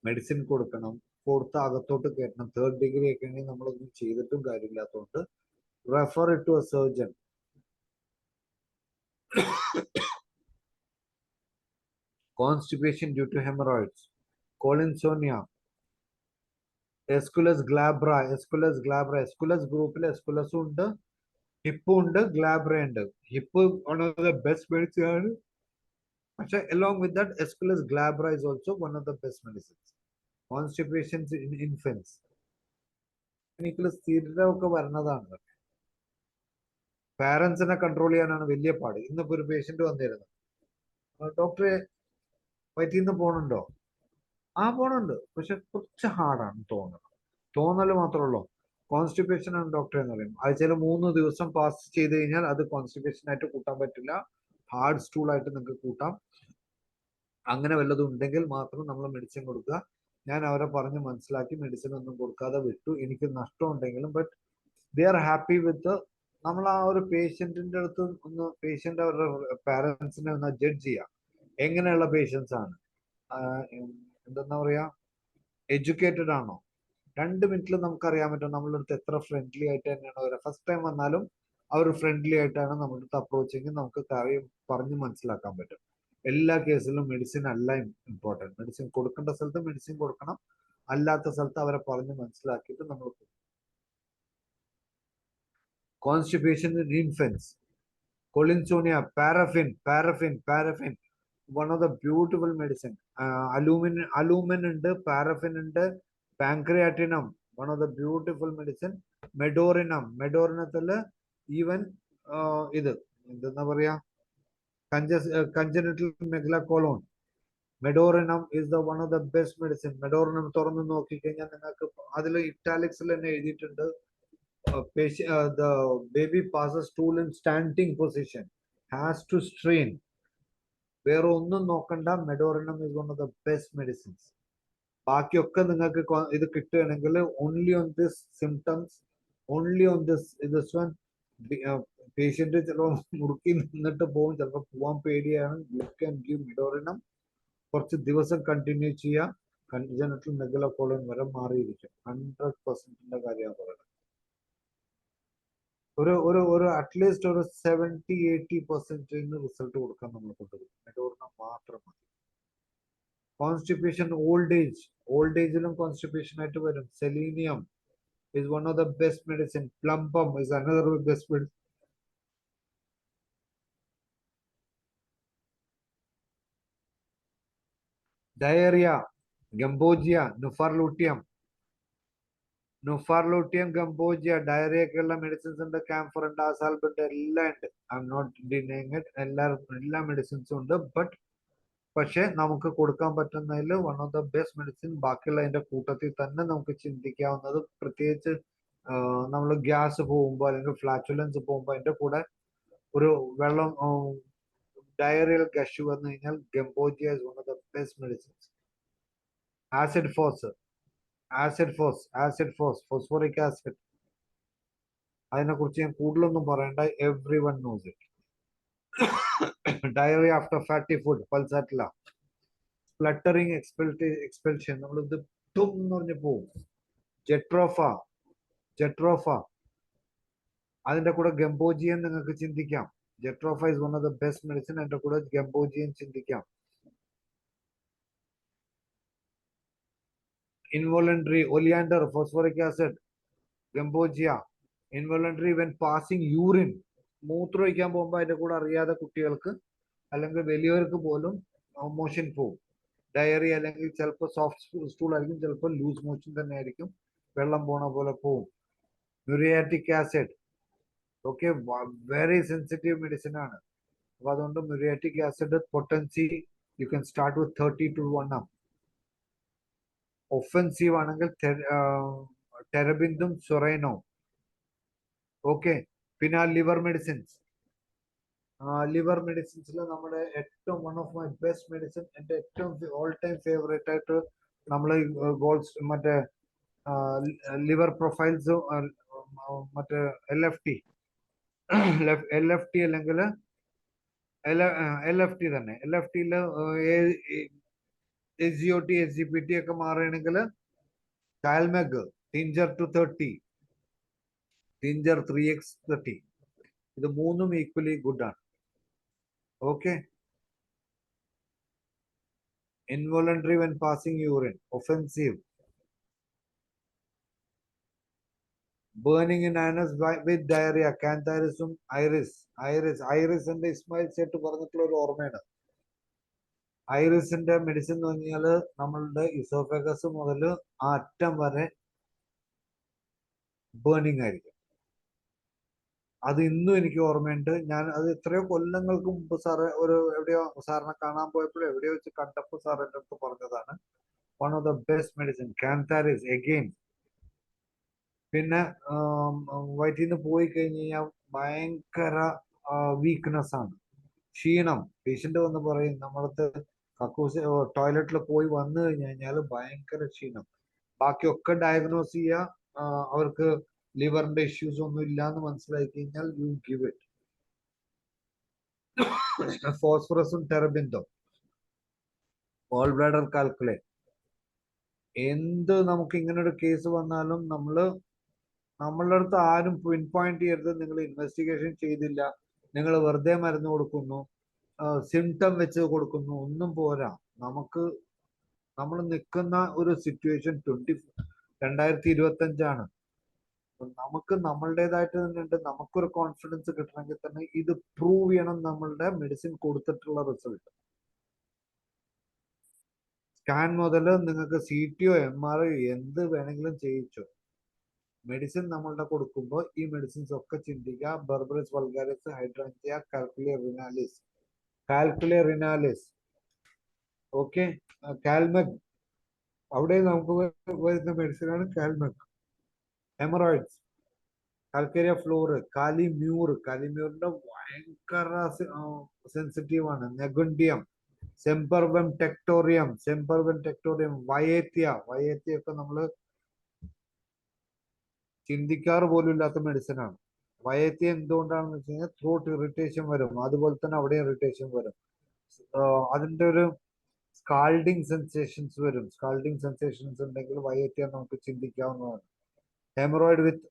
മെഡിസിൻ കൊടുക്കണം, കൊടുത്ത് അകത്തോട്ട് കയറ്റണം. തേർഡ് ഡിഗ്രി ഒക്കെ ആണെങ്കിൽ നമ്മളൊന്നും ചെയ്തിട്ടും കാര്യമില്ലാത്തതുകൊണ്ട് refer it to a surgeon. Constipation due to hemorrhoids, Collinsonia, Aesculus glabra, Aesculus glabra, Aesculus ഗ്രൂപ്പിൽ Aesculus ഉണ്ട്, ഹിപ്പ് ഉണ്ട്, ഗ്ലാബ്ര ഉണ്ട്. Hip one of the best medicine ആണ്. പക്ഷെ along with that Aesculus glabra is also one of the best medicines. Constipations in infants. എനിക്ക് സ്ഥിരമൊക്കെ വരുന്നതാണ്. പാരന്റ്സിനെ control ചെയ്യാനാണ് വലിയ പാട്. ഇന്നിപ്പോ ഒരു പേഷ്യന്റ് വന്നിരുന്നു, ഡോക്ടറെ വയറ്റിൽ നിന്ന് പോണുണ്ടോ? പോണുണ്ട്, പക്ഷെ കുറച്ച് ഹാർഡാണ് തോന്നൽ മാത്രമേ ഉള്ളൂ. കോൺസ്റ്റിപ്പേഷൻ ആണ് ഡോക്ടർ എന്ന് പറയും. ആഴ്ചയിൽ 3 ദിവസം പാസ് ചെയ്ത് കഴിഞ്ഞാൽ അത് കോൺസ്റ്റിപ്പേഷൻ ആയിട്ട് കൂട്ടാൻ പറ്റില്ല, ഹാർഡ് സ്റ്റൂൾ ആയിട്ട് നിങ്ങൾക്ക് കൂട്ടാം. അങ്ങനെ വല്ലതും ഉണ്ടെങ്കിൽ മാത്രം നമ്മൾ മെഡിസിൻ കൊടുക്കുക. ഞാൻ അവരെ പറഞ്ഞ് മനസ്സിലാക്കി മെഡിസിൻ ഒന്നും കൊടുക്കാതെ വിട്ടു. എനിക്ക് നഷ്ടം ഉണ്ടെങ്കിലും but they are happy with. നമ്മൾ ആ ഒരു പേഷ്യന്റിന്റെ അടുത്ത് ഒന്ന് പേഷ്യന്റ് അവരുടെ പാരന്റ്സിനെ ഒന്ന് ജഡ്ജ് ചെയ്യാം. എങ്ങനെയുള്ള പേഷ്യൻസ് ആണ്, എന്താ പറയാ, എഡ്യൂക്കേറ്റഡ് ആണോ? 2 മിനിറ്റിൽ നമുക്കറിയാൻ പറ്റും നമ്മളുടെ അടുത്ത് എത്ര ഫ്രണ്ട്ലി ആയിട്ട് തന്നെയാണ് അവരെ. ഫസ്റ്റ് ടൈം വന്നാലും അവർ ഫ്രണ്ട്ലി ആയിട്ടാണ് നമ്മുടെ അടുത്ത് അപ്രോച്ച് ചെയ്യുന്നത്. നമുക്ക് കാര്യം പറഞ്ഞ് മനസ്സിലാക്കാൻ പറ്റും. എല്ലാ കേസിലും മെഡിസിൻ അല്ല ഇമ്പോർട്ടൻറ്റ്. മെഡിസിൻ കൊടുക്കേണ്ട സ്ഥലത്ത് മെഡിസിൻ കൊടുക്കണം, അല്ലാത്ത സ്ഥലത്ത് അവരെ പറഞ്ഞ് മനസ്സിലാക്കിയിട്ട് നമ്മൾ. Constipation in infants, collinsonia, paraffin one of the beautiful medicine. Alumin ഉണ്ട്, പാരഫിൻ ഉണ്ട്, pancreatinum one of the beautiful medicine. മെഡോറിനത്തില് ഈവൻ ഇത് എന്താ പറയാ, congenital megacolon. Medorrhinum is the one of the best medicine. Medorrhinum തുറന്ന് നോക്കിക്കഴിഞ്ഞാൽ നിങ്ങൾക്ക് അതിൽ ഇറ്റാലിക്സിൽ തന്നെ എഴുതിയിട്ടുണ്ട്, the baby passes stool in standing position, has to strain. വേറെ ഒന്നും നോക്കണ്ട, മെഡോറിനം is one of the best medicines. ബാക്കിയൊക്കെ നിങ്ങൾക്ക് ഇത് കിട്ടുകയാണെങ്കിൽ only on this symptoms, only on this one. Patient ചിലപ്പോൾ മുറുക്കി നിന്നിട്ട് പോകും, ചിലപ്പോൾ പോവാൻ പേടിയാണ്. യു ക്യാൻ ഗിവ് മെഡോറിനം, കുറച്ച് ദിവസം കണ്ടിന്യൂ ചെയ്യുക, കൺജനറ്റൽ മെഗലോകോളൻ വരെ മാറിയിരിക്കും. 100% കാര്യമാണ് പറയുന്നത്. ഒരു അറ്റ്ലീസ്റ്റ് ഒരു 70-80% റിസൾട്ട് കൊടുക്കാൻ നമ്മൾ കൊണ്ടുവരും. മെഡോറിനം മാത്രം മതി. കോൺസ്റ്റിപ്പേഷൻ ഓൾഡ് ഏജിലും കോൺസ്റ്റിപ്പേഷൻ ആയിട്ട് വരും. Selenium is one of the best medicine. Plumbum is another best medicine. Diarrhea, Gambogia, Nufarlutium, Gambogia, diarrhea ഒക്കെയുള്ള മെഡിസിൻസ് ഉണ്ട്. ക്യാംഫർ ഉണ്ട്, ആസാൽബ് ഉണ്ട്, എല്ലാം ഉണ്ട്. I am not denying it. എല്ലാ മെഡിസിൻസും ഉണ്ട്. പക്ഷെ നമുക്ക് കൊടുക്കാൻ പറ്റുന്നതിൽ one of the best medicine. ബാക്കിയുള്ളതിന്റെ കൂട്ടത്തിൽ തന്നെ നമുക്ക് ചിന്തിക്കാവുന്നത്, പ്രത്യേകിച്ച് നമ്മൾ ഗ്യാസ് പോകുമ്പോൾ അല്ലെങ്കിൽ ഫ്ലാറ്റുലൻസ് പോകുമ്പോൾ അതിന്റെ കൂടെ ഒരു വെള്ളം ഡയറിയൽ ഗഷ് വന്നു കഴിഞ്ഞാൽ gambogia is one of the best medicines. Acid phos, phosphoric acid, അതിനെ കുറിച്ച് ഞാൻ കൂടുതലൊന്നും പറയണ്ട, every one knows it. Diarrhea after fatty food, Pulsatilla. Spluttering expulsion, നമ്മൾ ഇത് ടും എന്ന് പറഞ്ഞ് പോവും. ജെട്രോഫ, അതിന്റെ കൂടെ ഗംബോജിയൻ നിങ്ങൾക്ക് ചിന്തിക്കാം. Jatropha is one of the best medicine. അതിന്റെ കൂടെ ഗംബോജിയൻ ചിന്തിക്കാം. Involuntary oleander, phosphoric acid, gambogia. Involuntary when passing urine, മൂത്രം ഒഴിക്കാൻ പോകുമ്പോൾ അതിന്റെ കൂടെ അറിയാതെ കുട്ടികൾക്ക് അല്ലെങ്കിൽ വലിയവർക്ക് പോലും മോഷൻ പോവും. ഡയറി അല്ലെങ്കിൽ ചിലപ്പോൾ സോഫ്റ്റ് സ്റ്റൂൾ ആയിരിക്കും, ചിലപ്പോൾ ലൂസ് മോഷൻ തന്നെ ആയിരിക്കും, വെള്ളം പോണ പോലെ പോവും. Muriatic acid, okay, very sensitive medicine ആണ്. അപ്പൊ അതുകൊണ്ട് muriatic acid potency you can start with 30 to 1 m. Offensive ആണെങ്കിൽ ടെറബിന്ദും സൊറൈനോ. ഓക്കെ, പിന്നെ ലിവർ മെഡിസിൻസ്. ലിവർ മെഡിസിൻസിൽ നമ്മുടെ ഏറ്റവും one of my best medicine, എൻ്റെ ഏറ്റവും ഓൾ ടൈം ഫേവറേറ്റ് ആയിട്ട് നമ്മൾ മറ്റേ ലിവർ പ്രൊഫൈൽസ്, മറ്റേ LFT അല്ലെങ്കിൽ LFT തന്നെ. LFTയിൽ SGOT SGPT ഒക്കെ മാറുകയാണെങ്കിൽ കാൽമെഗ്, ടിഞ്ചർ 230, ടിഞ്ചർ 3x30, ഇത് മൂന്നും ഈക്വലി ഗുഡ് ആണ്. Okay, involuntary when passing urine, offensive. Burning in anus with diarrhoea, കാന്താരിസും ഐറിസിന്റെ ഇസ്മായിൽ സേട്ട് പറഞ്ഞിട്ടുള്ള ഒരു ഓർമ്മയാണ്. ഐറിസിന്റെ മെഡിസിൻ എന്ന് പറഞ്ഞാൽ നമ്മളുടെ ഇസോഫഗസ് മുതൽ ആ അറ്റം വരെ ബേണിംഗ് ആയിരിക്കും. അത് ഇന്നും എനിക്ക് ഓർമ്മയുണ്ട്. ഞാൻ അത് എത്രയോ കൊല്ലങ്ങൾക്ക് മുമ്പ് സാറ് എവിടെയോ സാറിനെ കാണാൻ പോയപ്പോഴും എവിടെയോ വെച്ച് കണ്ടപ്പോൾ സാർ എൻ്റെ അടുത്ത് പറഞ്ഞതാണ്, one of the best medicine cantharis again. പിന്നെ വയറ്റിൽ നിന്ന് പോയി കഴിഞ്ഞ് കഴിഞ്ഞാൽ ഭയങ്കര വീക്ക്നെസ് ആണ്, ക്ഷീണം. പേഷ്യന്റ് വന്ന് പറയും നമ്മളടുത്ത് കക്കൂസ് ടോയ്ലറ്റിൽ പോയി വന്നു കഴിഞ്ഞാൽ ഭയങ്കര ക്ഷീണം. ബാക്കിയൊക്കെ ഡയഗ്നോസ് ചെയ്യുക, അവർക്ക് ലിവറിന്റെ ഇഷ്യൂസ് ഒന്നും ഇല്ല എന്ന് മനസ്സിലാക്കി കഴിഞ്ഞാൽ യു ഗിവ് ഇറ്റ്. ഫോസ്ഫറസും ടെറബിന്ദും, ഓൾ ബ്ലാഡർ കാൽക്കുലേറ്റ്. എന്ത് നമുക്ക് ഇങ്ങനെ ഒരു കേസ് വന്നാലും നമ്മളുടെ അടുത്ത് ആരും പിൻ പോയിന്റ് ചെയ്യരുത്, നിങ്ങൾ ഇൻവെസ്റ്റിഗേഷൻ ചെയ്തില്ല, നിങ്ങൾ വെറുതെ മരുന്ന് കൊടുക്കുന്നു, സിംറ്റം വെച്ച് കൊടുക്കുന്നു, ഒന്നും പോരാ. നമ്മൾ നിൽക്കുന്ന ഒരു സിറ്റുവേഷൻ 2025 നമുക്ക് നമ്മളുടേതായിട്ട് തന്നെ ഉണ്ട്. നമുക്കൊരു കോൺഫിഡൻസ് കിട്ടണമെങ്കിൽ തന്നെ ഇത് പ്രൂവ് ചെയ്യണം, നമ്മളുടെ മെഡിസിൻ കൊടുത്തിട്ടുള്ള റിസൾട്ട്. സ്കാൻ മുതൽ നിങ്ങൾക്ക് CTO MRI എന്ത് വേണമെങ്കിലും ചെയ്യിച്ചോ, മെഡിസിൻ നമ്മളുടെ കൊടുക്കുമ്പോൾ ഈ മെഡിസിൻസ് ഒക്കെ ചിന്തിക്കുക. ബെർബറിസ് വൾഗാരിസ്, ഹൈഡ്രാഞ്ചിയ, കാൽക്കുലേ റിനാലിസ്, ഓക്കെ, കാൽമെഗ്, അവിടെ നമുക്ക് വരുന്ന മെഡിസിനാണ് കാൽമെഗ്. ഹെമറോയിഡ്സ്, കാൽക്കേരിയ ഫ്ലോറ്, കാലിമ്യൂറിന്റെ ഭയങ്കര സെൻസിറ്റീവ് ആണ്. നെഗുണ്ടിയം, സെമ്പർവം ടെക്ടോറിയം, വയേത്തിയ ഒക്കെ നമ്മൾ ചിന്തിക്കാറ് പോലും ഇല്ലാത്ത മെഡിസിൻ ആണ്. വയേത്തിയ എന്തുകൊണ്ടാണെന്ന് വെച്ച് കഴിഞ്ഞാൽ ത്രോട്ട് ഇറിറ്റേഷൻ വരും, അതുപോലെ തന്നെ അവിടെ ഇറിറ്റേഷൻ വരും. അതിന്റെ ഒരു സ്കാൾഡിങ് സെൻസേഷൻസ് വരും. സ്കാൾഡിങ് സെൻസേഷൻസ് ഉണ്ടെങ്കിൽ വയേത്തിയ നമുക്ക് ചിന്തിക്കാവുന്നതാണ്. Haemorrhoid with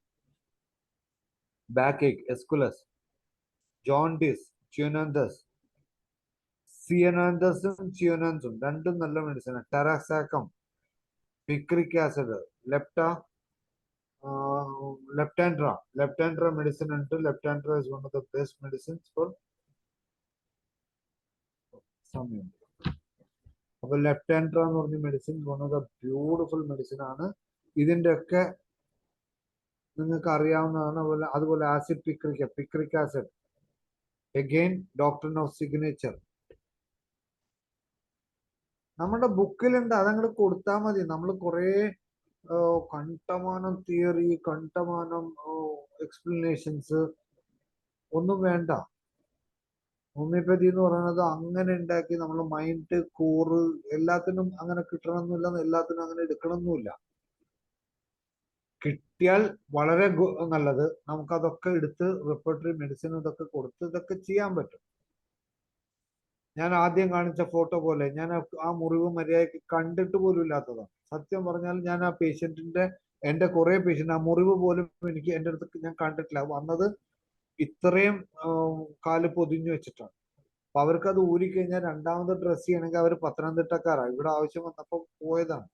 backache, aesculus, jaundice, ചിയോനാന്തസും രണ്ടും നല്ല medicine. Taraxacum, picric acid, leptandra medicine ഉണ്ട്. Leptandra is one of the best medicines for സമയം. അപ്പൊ ലെപ്റ്റാൻഡ്ര എന്ന് പറഞ്ഞ medicine one of the beautiful medicine ആണ്. ഇതിന്റെ ഒക്കെ നിങ്ങൾക്ക് അറിയാവുന്നതാണ്. അതുപോലെ acid picric acid, again doctrine of signature. നമ്മുടെ ബുക്കിലുണ്ട്, അതങ്ങോട്ട് കൊടുത്താൽ മതി. നമ്മൾ കുറെ കണ്ടമാനം തിയറി, കണ്ടമാനം എക്സ്പ്ലനേഷൻസ് ഒന്നും വേണ്ട. ഹോമിയോപ്പതി എന്ന് പറയുന്നത് അങ്ങനെ ഉണ്ടാക്കി നമ്മൾ മൈൻഡ് കോറ് എല്ലാത്തിനും അങ്ങനെ കിട്ടണമെന്നില്ല, എല്ലാത്തിനും അങ്ങനെ എടുക്കണമെന്നില്ല. കിട്ടിയാൽ വളരെ നല്ലത്. നമുക്കതൊക്കെ എടുത്ത് റെപ്പർട്ടറി മെഡിസിൻ ഇതൊക്കെ കൊടുത്ത് ഇതൊക്കെ ചെയ്യാൻ പറ്റും. ഞാൻ ആദ്യം കാണിച്ച ഫോട്ടോ പോലെ ഞാൻ ആ മുറിവ് മര്യാദയ്ക്ക് കണ്ടിട്ട് പോലും ഇല്ലാത്തതാണ്. സത്യം പറഞ്ഞാൽ ഞാൻ ആ പേഷ്യന്റിന്റെ, എന്റെ കുറെ പേഷ്യന്റ് ആ മുറിവ് പോലും എനിക്ക് എന്റെ അടുത്ത് ഞാൻ കണ്ടിട്ടില്ല. വന്നത് ഇത്രയും കാല് പൊതിഞ്ഞു വെച്ചിട്ടാണ്. അപ്പൊ അവർക്ക് അത് ഊരിക്കഴിഞ്ഞാൽ രണ്ടാമത് ഡ്രസ് ചെയ്യണമെങ്കിൽ അവർ പത്തനംതിട്ടക്കാരാണ്. ഇവിടെ ആവശ്യം വന്നപ്പോൾ പോയതാണ്.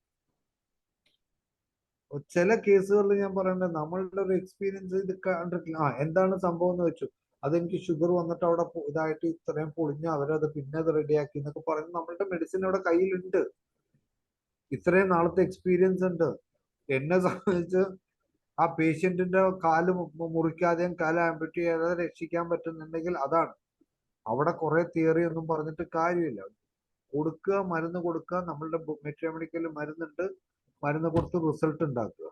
ചില കേസുകളിൽ ഞാൻ പറയേണ്ടത് നമ്മളുടെ ഒരു എക്സ്പീരിയൻസ് ഇത് കണ്ടിട്ടില്ല. എന്താണ് സംഭവം എന്ന് വെച്ചു, അതെനിക്ക് ഷുഗർ വന്നിട്ട് അവിടെ ഇതായിട്ട് ഇത്രയും പൊളിഞ്ഞ് അവരത് പിന്നെ അത് റെഡിയാക്കി എന്നൊക്കെ പറയുന്നത് നമ്മളുടെ മെഡിസിൻ അവിടെ കയ്യിലുണ്ട്. ഇത്രയും നാളത്തെ എക്സ്പീരിയൻസ് ഉണ്ട്. എന്നെ സംബന്ധിച്ച് ആ പേഷ്യന്റിന്റെ കാല് മുറിക്കാതെയും കാല് ആംപുട്ടി ചെയ്യാതെ രക്ഷിക്കാൻ പറ്റുന്നുണ്ടെങ്കിൽ അതാണ്. അവിടെ കുറെ തിയറി ഒന്നും പറഞ്ഞിട്ട് കാര്യമില്ല. കൊടുക്കുക, മരുന്ന് കൊടുക്കുക, നമ്മളുടെ മെട്രിയോമെഡിക്കൽ മരുന്നുണ്ട്, മരുന്ന് കൊടുത്ത് റിസൾട്ട് ഉണ്ടാക്കുക.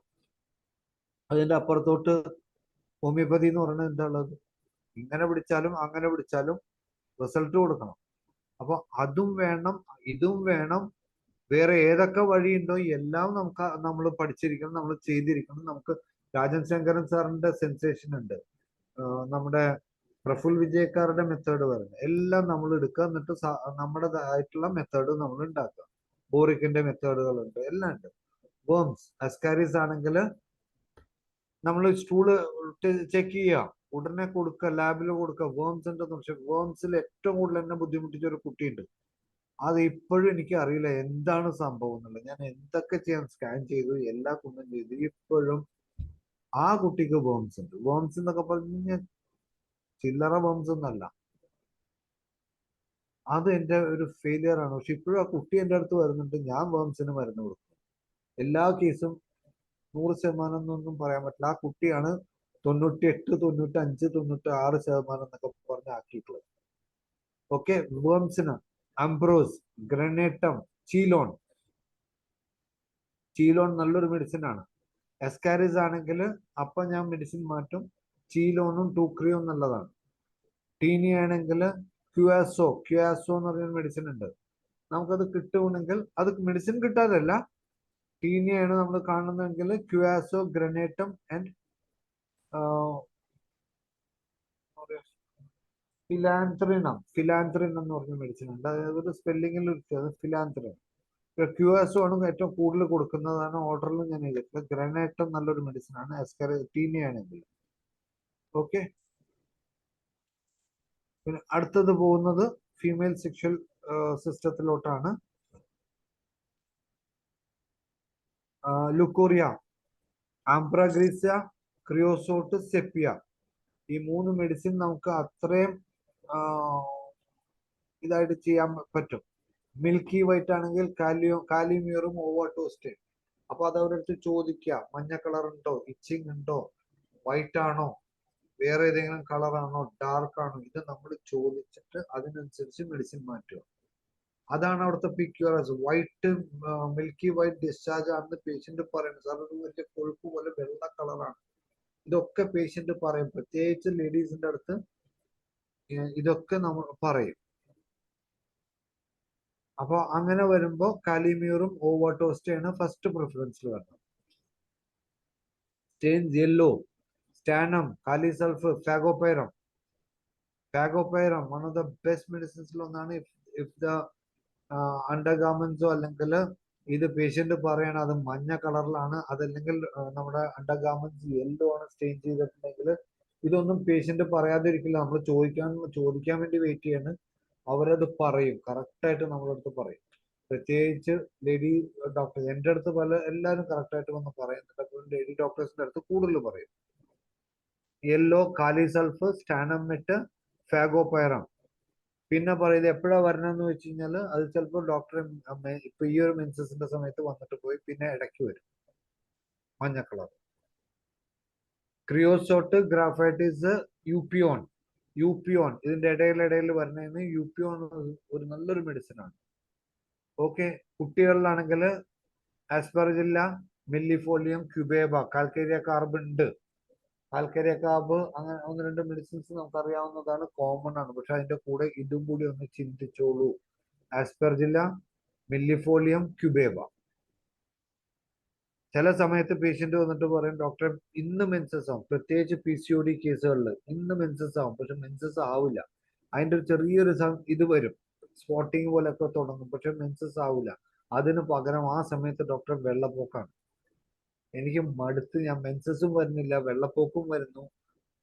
അതിന്റെ അപ്പുറത്തോട്ട് ഹോമിയോപ്പതി എന്ന് പറയുന്നത് എന്താ ഉള്ളത്? ഇങ്ങനെ പിടിച്ചാലും അങ്ങനെ പിടിച്ചാലും റിസൾട്ട് കൊടുക്കണം. അപ്പൊ അതും വേണം, ഇതും വേണം. വേറെ ഏതൊക്കെ വഴിയുണ്ടോ എല്ലാം നമ്മൾ പഠിച്ചിരിക്കണം, നമ്മൾ ചെയ്തിരിക്കണം. നമുക്ക് രാജൻ ശങ്കരൻ സാറിന്റെ സെൻസേഷൻ ഉണ്ട്, നമ്മുടെ പ്രഫുൽ വിജയക്കാരുടെ മെത്തേഡ് വരുന്നത് എല്ലാം നമ്മൾ എടുക്കുക. എന്നിട്ട് നമ്മുടേതായിട്ടുള്ള മെത്തേഡ് നമ്മൾ ഉണ്ടാക്കുക. ബോറിക്കിന്റെ മെത്തേഡുകളുണ്ട്, എല്ലാം ഉണ്ട്. വേംസ് അസ്കാരിസ് ആണെങ്കിൽ നമ്മൾ സ്റ്റൂള് ചെക്ക് ചെയ്യുക, ഉടനെ കൊടുക്കുക, ലാബിൽ കൊടുക്കുക. വേംസ് ഉണ്ടെന്ന്. പക്ഷെ വേംസിൽ ഏറ്റവും കൂടുതൽ എന്നെ ബുദ്ധിമുട്ടിച്ച ഒരു കുട്ടിയുണ്ട്. അത് ഇപ്പോഴും എനിക്ക് അറിയില്ല എന്താണ് സംഭവം എന്നുള്ളത്. ഞാൻ എന്തൊക്കെ ചെയ്യാൻ സ്കാൻ ചെയ്തു, എല്ലാ കുന്നും ചെയ്തു, ഇപ്പോഴും ആ കുട്ടിക്ക് വേംസ് ഉണ്ട്. വേംസ് എന്നൊക്കെ പറഞ്ഞ് ചില്ലറ വേംസ് ഒന്നല്ല, അത് എന്റെ ഒരു ഫെയിലിയർ ആണ്. പക്ഷെ ഇപ്പോഴും ആ കുട്ടി എന്റെ അടുത്ത് വരുന്നുണ്ട്, ഞാൻ വേംസിന് മരുന്ന് കൊടുക്കും. എല്ലാ കേസും 100% എന്നൊന്നും പറയാൻ പറ്റില്ല. ആ കുട്ടിയാണ് 98, 95, 96% എന്നൊക്കെ പറഞ്ഞ് ആക്കിയിട്ടുള്ളത്. ഓക്കെ, വേംസിന് അംബ്രോസ്, ഗ്രനേറ്റം, ചീലോൺ. ചീലോൺ നല്ലൊരു മെഡിസിൻ ആണ്. എസ്കാരിസ് ആണെങ്കിൽ അപ്പൊ ഞാൻ മെഡിസിൻ മാറ്റും. ചീലോണും ടൂക്രിയും നല്ലതാണ്. ടീനി ആണെങ്കിൽ ക്യുയാസോ എന്ന് പറയുന്ന മെഡിസിൻ ഉണ്ട്. നമുക്കത് കിട്ടുകയാണെങ്കിൽ, അത് മെഡിസിൻ കിട്ടാതല്ല, ടീനിയാണ് നമ്മൾ കാണുന്നതെങ്കിൽ ക്യുയാസോ, ഗ്രനേറ്റം ആൻഡ് ഫിലാന്ത്രിൻ എന്ന് പറഞ്ഞ മെഡിസിൻ ഉണ്ട്. അതൊരു സ്പെല്ലിങ്ങിൽ ഫിലാന്ത്രിൻ. ക്യുയാസോ ആണ് ഏറ്റവും കൂടുതൽ കൊടുക്കുന്നതാണ്. ഓർഡറിൽ ഞാൻ എഴുതിയിട്ടുള്ളത്. ഗ്രനേറ്റം നല്ലൊരു മെഡിസിൻ ആണ് ടീനി ആണെങ്കിൽ. ഓക്കെ, പിന്നെ അടുത്തത് പോകുന്നത് ഫീമെയിൽ സെക്ഷൽ സിസ്റ്റത്തിലോട്ടാണ്. Leucorrhoea, ambra grisea, kreosote, sepia. ഈ 3 മെഡിസിൻ നമുക്ക് അത്രയും ഇതായിട്ട് ചെയ്യാൻ പറ്റും. മിൽക്കി വൈറ്റ് ആണെങ്കിൽ കാലിമ്യൂറും ഓവാട്ടോസ്റ്റേ. അപ്പൊ അത് അവരടുത്ത് ചോദിക്കുക, മഞ്ഞ കളർ ഉണ്ടോ, ഇച്ചിങ് ഉണ്ടോ, വൈറ്റ് ആണോ, വേറെ ഏതെങ്കിലും കളറാണോ, ഡാർക്ക് ആണോ, ഇത് നമ്മൾ ചോദിച്ചിട്ട് അതിനനുസരിച്ച് മെഡിസിൻ മാറ്റുക. അതാണ് അവിടുത്തെ പിക്യൂറസ്. വൈറ്റ്, മിൽക്കി വൈറ്റ് ഡിസ്ചാർജ് ആണെന്ന് പേഷ്യന്റ് പറയുന്നത്. സാർ ഒരു വലിയ കൊഴുപ്പ് പോലെ വെള്ള കളറാണ്. ഇതൊക്കെ പേഷ്യന്റ് പറയും, പ്രത്യേകിച്ച് ലേഡീസിന്റെ അടുത്ത് ഇതൊക്കെ നമ്മൾ പറയും. അപ്പൊ അങ്ങനെ വരുമ്പോ കാലിമ്യൂറും ഓവാട്ടോസ്റ്റയാണ് ഫസ്റ്റ് പ്രിഫറൻസിൽ വരുന്നത്. Stains yellow, stannum, kali sulph, fagopyrum. One of the best മെഡിസിൻസിൽ ഒന്നാണ്. ഇഫ് ദ അണ്ടർഗാർമെന്റ്സോ അല്ലെങ്കിൽ ഇത് പേഷ്യന്റ് പറയണം അത് മഞ്ഞ കളറിലാണ്, അതല്ലെങ്കിൽ നമ്മുടെ അണ്ടർഗാർമെന്റ്സ് യെല്ലോ ആണ് സ്റ്റെയിൻ ചെയ്തിട്ടുണ്ടെങ്കിൽ, ഇതൊന്നും പേഷ്യന്റ് പറയാതിരിക്കില്ല. നമ്മൾ ചോദിക്കാൻ വേണ്ടി വെയിറ്റ് ചെയ്യാണ്. അവരത് പറയും, കറക്റ്റായിട്ട് നമ്മളടുത്ത് പറയും. പ്രത്യേകിച്ച് ലേഡി ഡോക്ടർ, എൻ്റെ അടുത്ത് എല്ലാവരും കറക്റ്റായിട്ട് വന്ന് പറയുന്നുണ്ട്. അപ്പോൾ ലേഡി ഡോക്ടേഴ്സിന്റെ അടുത്ത് കൂടുതൽ പറയും. Yellow, kali sulph, stannum met, fagopyrum. പിന്നെ പറയുന്നത് എപ്പോഴാ വരണമെന്ന് വെച്ച് കഴിഞ്ഞാൽ, അത് ചിലപ്പോൾ ഡോക്ടറെ ഇപ്പൊ ഈ ഒരു മെൻസസിന്റെ സമയത്ത് വന്നിട്ട് പോയി പിന്നെ ഇടയ്ക്ക് വരും മഞ്ഞ കളർ. ക്രിയോസോട്ട്, ഗ്രാഫൈറ്റിസ്, യുപിയോൺ. ഇതിന്റെ ഇടയിൽ വരുന്നതിന് യുപിയോൺ ഒരു നല്ലൊരു മെഡിസിൻ ആണ്. ഓക്കെ, കുട്ടികളിലാണെങ്കിൽ ആസ്പെർജില്ല, മില്ലിഫോലിയം, ക്യുബേബ, കാൽക്കേരിയ കാർബ് ഉണ്ട്. കാൽക്കേരിയ കാർബ് അങ്ങനെ 1-2 മെഡിസിൻസ് നമുക്കറിയാവുന്നതാണ്, കോമൺ ആണ്. പക്ഷെ അതിന്റെ കൂടെ ഇതും കൂടി ഒന്ന് ചിന്തിച്ചോളൂ. ആസ്പെർജില്ല, മില്ലിഫോലിയം, ക്യുബേബ. ചില സമയത്ത് പേഷ്യന്റ് വന്നിട്ട് പറയും, ഡോക്ടറെ ഇന്ന് മെൻസസ് ആവും, പ്രത്യേകിച്ച് PCOD കേസുകളിൽ ഇന്ന് മെൻസസ് ആവും, പക്ഷെ മെൻസസ് ആവില്ല. അതിന്റെ ഒരു ചെറിയൊരു ഇത് വരും. സ്പോട്ടിങ് പോലെയൊക്കെ തുടങ്ങും, പക്ഷെ മെൻസസ് ആവില്ല. അതിന് പകരം ആ സമയത്ത് ഡോക്ടർ വെള്ളപ്പൊക്കാണ്. എനിക്ക് മടുത്ത്, ഞാൻ മെൻസസും വരുന്നില്ല വെള്ളപ്പൊക്കവും വരുന്നു.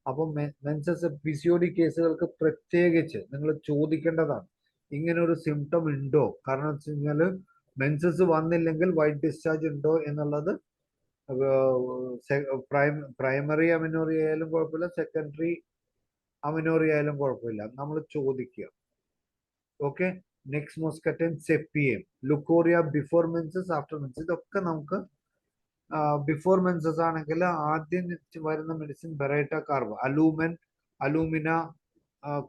അപ്പം മെൻസസ് PCOD കേസുകൾക്ക് പ്രത്യേകിച്ച് നിങ്ങൾ ചോദിക്കേണ്ടതാണ്, ഇങ്ങനെ ഒരു സിംറ്റം ഉണ്ടോ. കാരണം വെച്ച് കഴിഞ്ഞാൽ മെൻസസ് വന്നില്ലെങ്കിൽ വൈറ്റ് ഡിസ്ചാർജ് ഉണ്ടോ എന്നുള്ളത് പ്രൈമറി അമിനോറി ആയാലും കുഴപ്പമില്ല, സെക്കൻഡറി അമിനോറി ആയാലും കുഴപ്പമില്ല, നമ്മൾ ചോദിക്കുക. ഓക്കെ. നെക്സ്റ്റ് മോസ്കറ്റൻ സെപ്പിയം, leucorrhoea before menses, after menses. ഇതൊക്കെ നമുക്ക് ബിഫോർ മെൻസസ് ആണെങ്കിൽ ആദ്യം വരുന്ന medicine baryta carb, alumina,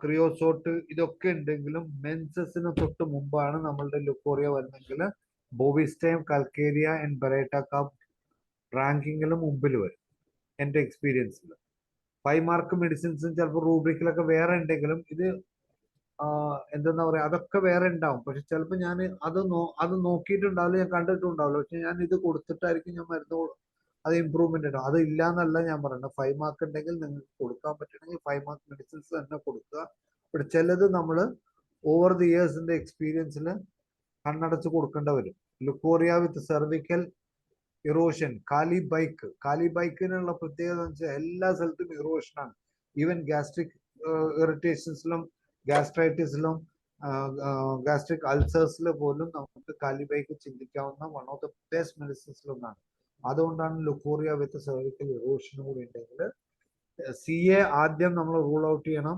kreosote, ഇതൊക്കെ ഉണ്ടെങ്കിലും മെൻസസിന് തൊട്ട് മുമ്പാണ് നമ്മളുടെ ലുക്കോറിയ വരുന്നെങ്കിൽ ബോവിസ്റ്റൈം, കൽക്കേരിയ ആൻഡ് ബെറേറ്റ കാർബ് റാങ്കിങ്ങിൽ മുമ്പിൽ വരും എൻ്റെ എക്സ്പീരിയൻസിൽ. 5 മാർക്ക് മെഡിസിൻസും ചിലപ്പോൾ റൂബ്രിക്കിലൊക്കെ വേറെ ഉണ്ടെങ്കിലും ഇത് എന്താ പറയാ, അതൊക്കെ വേറെ ഉണ്ടാവും. പക്ഷെ ചിലപ്പോൾ ഞാൻ അത് നോക്കിയിട്ടുണ്ടാവില്ല, ഞാൻ കണ്ടിട്ടുണ്ടാവില്ല. പക്ഷെ ഞാൻ ഇത് കൊടുത്തിട്ടായിരിക്കും ഞാൻ മരുന്ന്, അത് ഇമ്പ്രൂവ്മെന്റ് ഉണ്ടാവും. അത് ഇല്ല എന്നല്ല ഞാൻ പറയുന്നത്. 5 മാർക്ക് ഉണ്ടെങ്കിൽ നിങ്ങൾക്ക് കൊടുക്കാൻ പറ്റണമെങ്കിൽ 5 മാർക്ക് മെഡിസിൻസ് തന്നെ കൊടുക്കുക. പക്ഷെ ചിലത് നമ്മൾ ഓവർ ദി ഇയേഴ്സിന്റെ എക്സ്പീരിയൻസിൽ കണ്ണടച്ച് കൊടുക്കേണ്ട വരും. ലുക്കോറിയ വിത്ത് സെർവിക്കൽ ഇറോഷൻ, കാലിബൈക്കിനുള്ള പ്രത്യേകത എന്ന് വെച്ചാൽ എല്ലാ സ്ഥലത്തും ഇറോഷനാണ്. ഈവൻ ഗ്യാസ്ട്രിക് ഇറിറ്റേഷൻസിലും ഗാസ്ട്രൈറ്റിസിലും ഗാസ്ട്രിക് അൾസേഴ്സിൽ പോലും നമുക്ക് കാലിബൈക്ക് ചിന്തിക്കാവുന്ന വൺ ഓഫ് ദ ബെസ്റ്റ് മെഡിസിൻസിലൊന്നാണ്. അതുകൊണ്ടാണ് ലുക്കോറിയ വിത്ത് സെർവിക്കൽ ഇറോഷനും കൂടി ഉണ്ടെങ്കിൽ CA ആദ്യം നമ്മൾ റൂൾ ഔട്ട് ചെയ്യണം.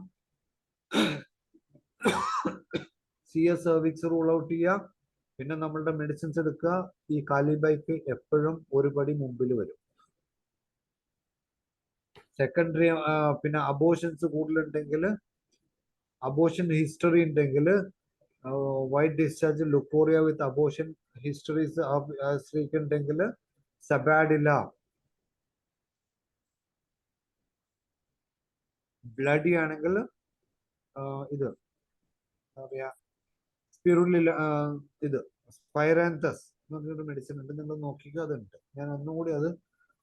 CA സെർവിക്സ് റൂൾ ഔട്ട് ചെയ്യുക, പിന്നെ നമ്മളുടെ മെഡിസിൻസ് എടുക്കുക. ഈ കാലിബൈക്ക് എപ്പോഴും ഒരു പടി മുമ്പിൽ വരും. സെക്കൻഡറി പിന്നെ അബോഷൻസ് കൂടുതലുണ്ടെങ്കിൽ, അബോഷൻ ഹിസ്റ്ററി ഉണ്ടെങ്കിൽ, വൈറ്റ് ഡിസ്ചാർജ്, ലുക്കോറിയ വിത്ത് അബോഷൻ ഹിസ്റ്ററീസ് സ്ത്രീക്ക് ഉണ്ടെങ്കിൽ സബാഡില, ബ്ലഡി ആണെങ്കിൽ ഇത് എന്താ പറയാ, സ്പിറുലില, ഇത് സ്പൈറാന്തസ് എന്ന് പറഞ്ഞൊരു മെഡിസിൻ ഉണ്ട്, നിങ്ങൾ നോക്കിക്കുക, അതുണ്ട്. ഞാൻ ഒന്നുകൂടി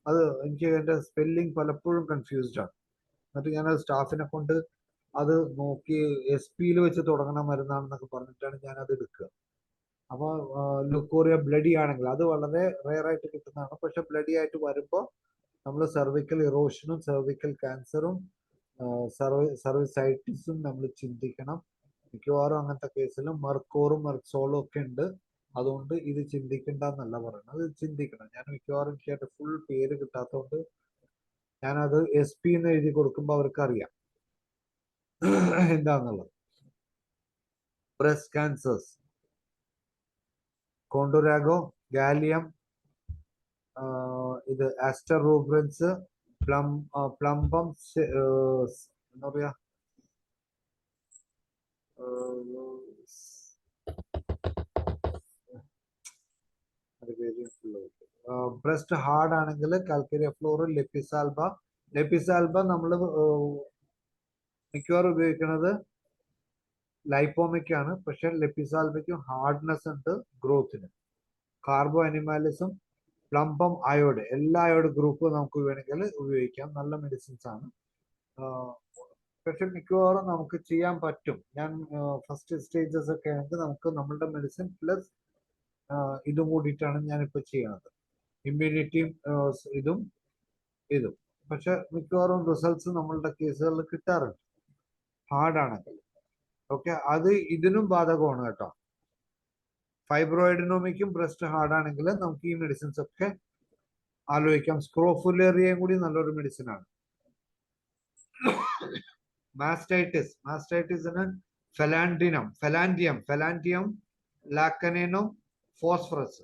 അത് എനിക്ക് എൻ്റെ സ്പെല്ലിംഗ് പലപ്പോഴും കൺഫ്യൂസ്ഡ് ആണ്. എന്നിട്ട് ഞാൻ സ്റ്റാഫിനെ കൊണ്ട് അത് നോക്കി SP വെച്ച് തുടങ്ങണ മരുന്നാണെന്നൊക്കെ പറഞ്ഞിട്ടാണ് ഞാൻ അത് എടുക്കുക. അപ്പോൾ ലുക്കോറിയ ബ്ലഡി ആണെങ്കിൽ അത് വളരെ റെയർ ആയിട്ട് കിട്ടുന്നതാണ്. പക്ഷെ ബ്ലഡി ആയിട്ട് വരുമ്പോൾ നമ്മൾ സെർവിക്കൽ ഇറോഷനും സെർവിക്കൽ ക്യാൻസറും സർവീസൈറ്റിസും നമ്മൾ ചിന്തിക്കണം. മിക്കവാറും അങ്ങനത്തെ കേസിലും മെർക്കോറും മെർക്സോളും ഒക്കെ ഉണ്ട്. അതുകൊണ്ട് ഇത് ചിന്തിക്കണ്ട എന്നല്ല പറയുന്നത്, ഇത് ചിന്തിക്കണം. ഞാൻ മിക്കവാറും എനിക്ക് ഫുൾ പേര് കിട്ടാത്തതുകൊണ്ട് ഞാനത് SP എന്ന് എഴുതി കൊടുക്കുമ്പോൾ അവർക്ക് അറിയാം എന്താന്നുള്ളത്. ബ്രസ്റ്റ് ക്യാൻസേഴ്സ്, കോണ്ടോരാഗോ, ഗാലിയം, ഇത് ആസ്റ്റർ റൂബ്രൻസ്, പ്ലംബം, എന്താ പറയാ, ബ്രസ്റ്റ് ഹാർഡ് ആണെങ്കിൽ കാൽക്കേരിയ ഫ്ലോർ, ലെപ്പിസാൽബ നമ്മൾ മിക്കവാറും ഉപയോഗിക്കുന്നത് ലൈപ്പോമിക്കാണ്. പക്ഷെ ലെപ്പിസാൽബയ്ക്കും ഹാർഡ്നെസ് ഉണ്ട് ഗ്രോത്തിന്. കാർബോ അനിമാലിസും പ്ലംബം അയോഡ്, എല്ലാ അയോഡ് ഗ്രൂപ്പും നമുക്ക് വേണമെങ്കിൽ ഉപയോഗിക്കാം, നല്ല മെഡിസിൻസ് ആണ്. പക്ഷെ മിക്കവാറും നമുക്ക് ചെയ്യാൻ പറ്റും. ഞാൻ ഫസ്റ്റ് സ്റ്റേജസ് ഒക്കെ ആണെങ്കിൽ നമുക്ക് നമ്മളുടെ മെഡിസിൻ പ്ലസ് ഇതും കൂടിയിട്ടാണ് ഞാനിപ്പോൾ ചെയ്യണത്, ഇമ്മ്യൂണിറ്റിയും ഇതും. പക്ഷെ മിക്കവാറും റിസൾട്ട്സ് നമ്മളുടെ കേസുകളിൽ കിട്ടാറുണ്ട് ഹാർഡാണെങ്കിൽ. ഓക്കെ, അത് ഇതിനും ബാധകമാണ് കേട്ടോ. ഫൈബ്രോയിഡിനോമിക്കും ബ്രസ്റ്റ് ഹാർഡാണെങ്കിൽ നമുക്ക് ഈ മെഡിസിൻസ് ഒക്കെ ആലോചിക്കാം. സ്ക്രോഫുലേറിയയും കൂടി നല്ലൊരു മെഡിസിൻ ആണ്. മാസ്റ്റൈറ്റിസിന് ഫെലാൻഡിയം, ലാക്കനേനും ഫോസ്ഫറസ്.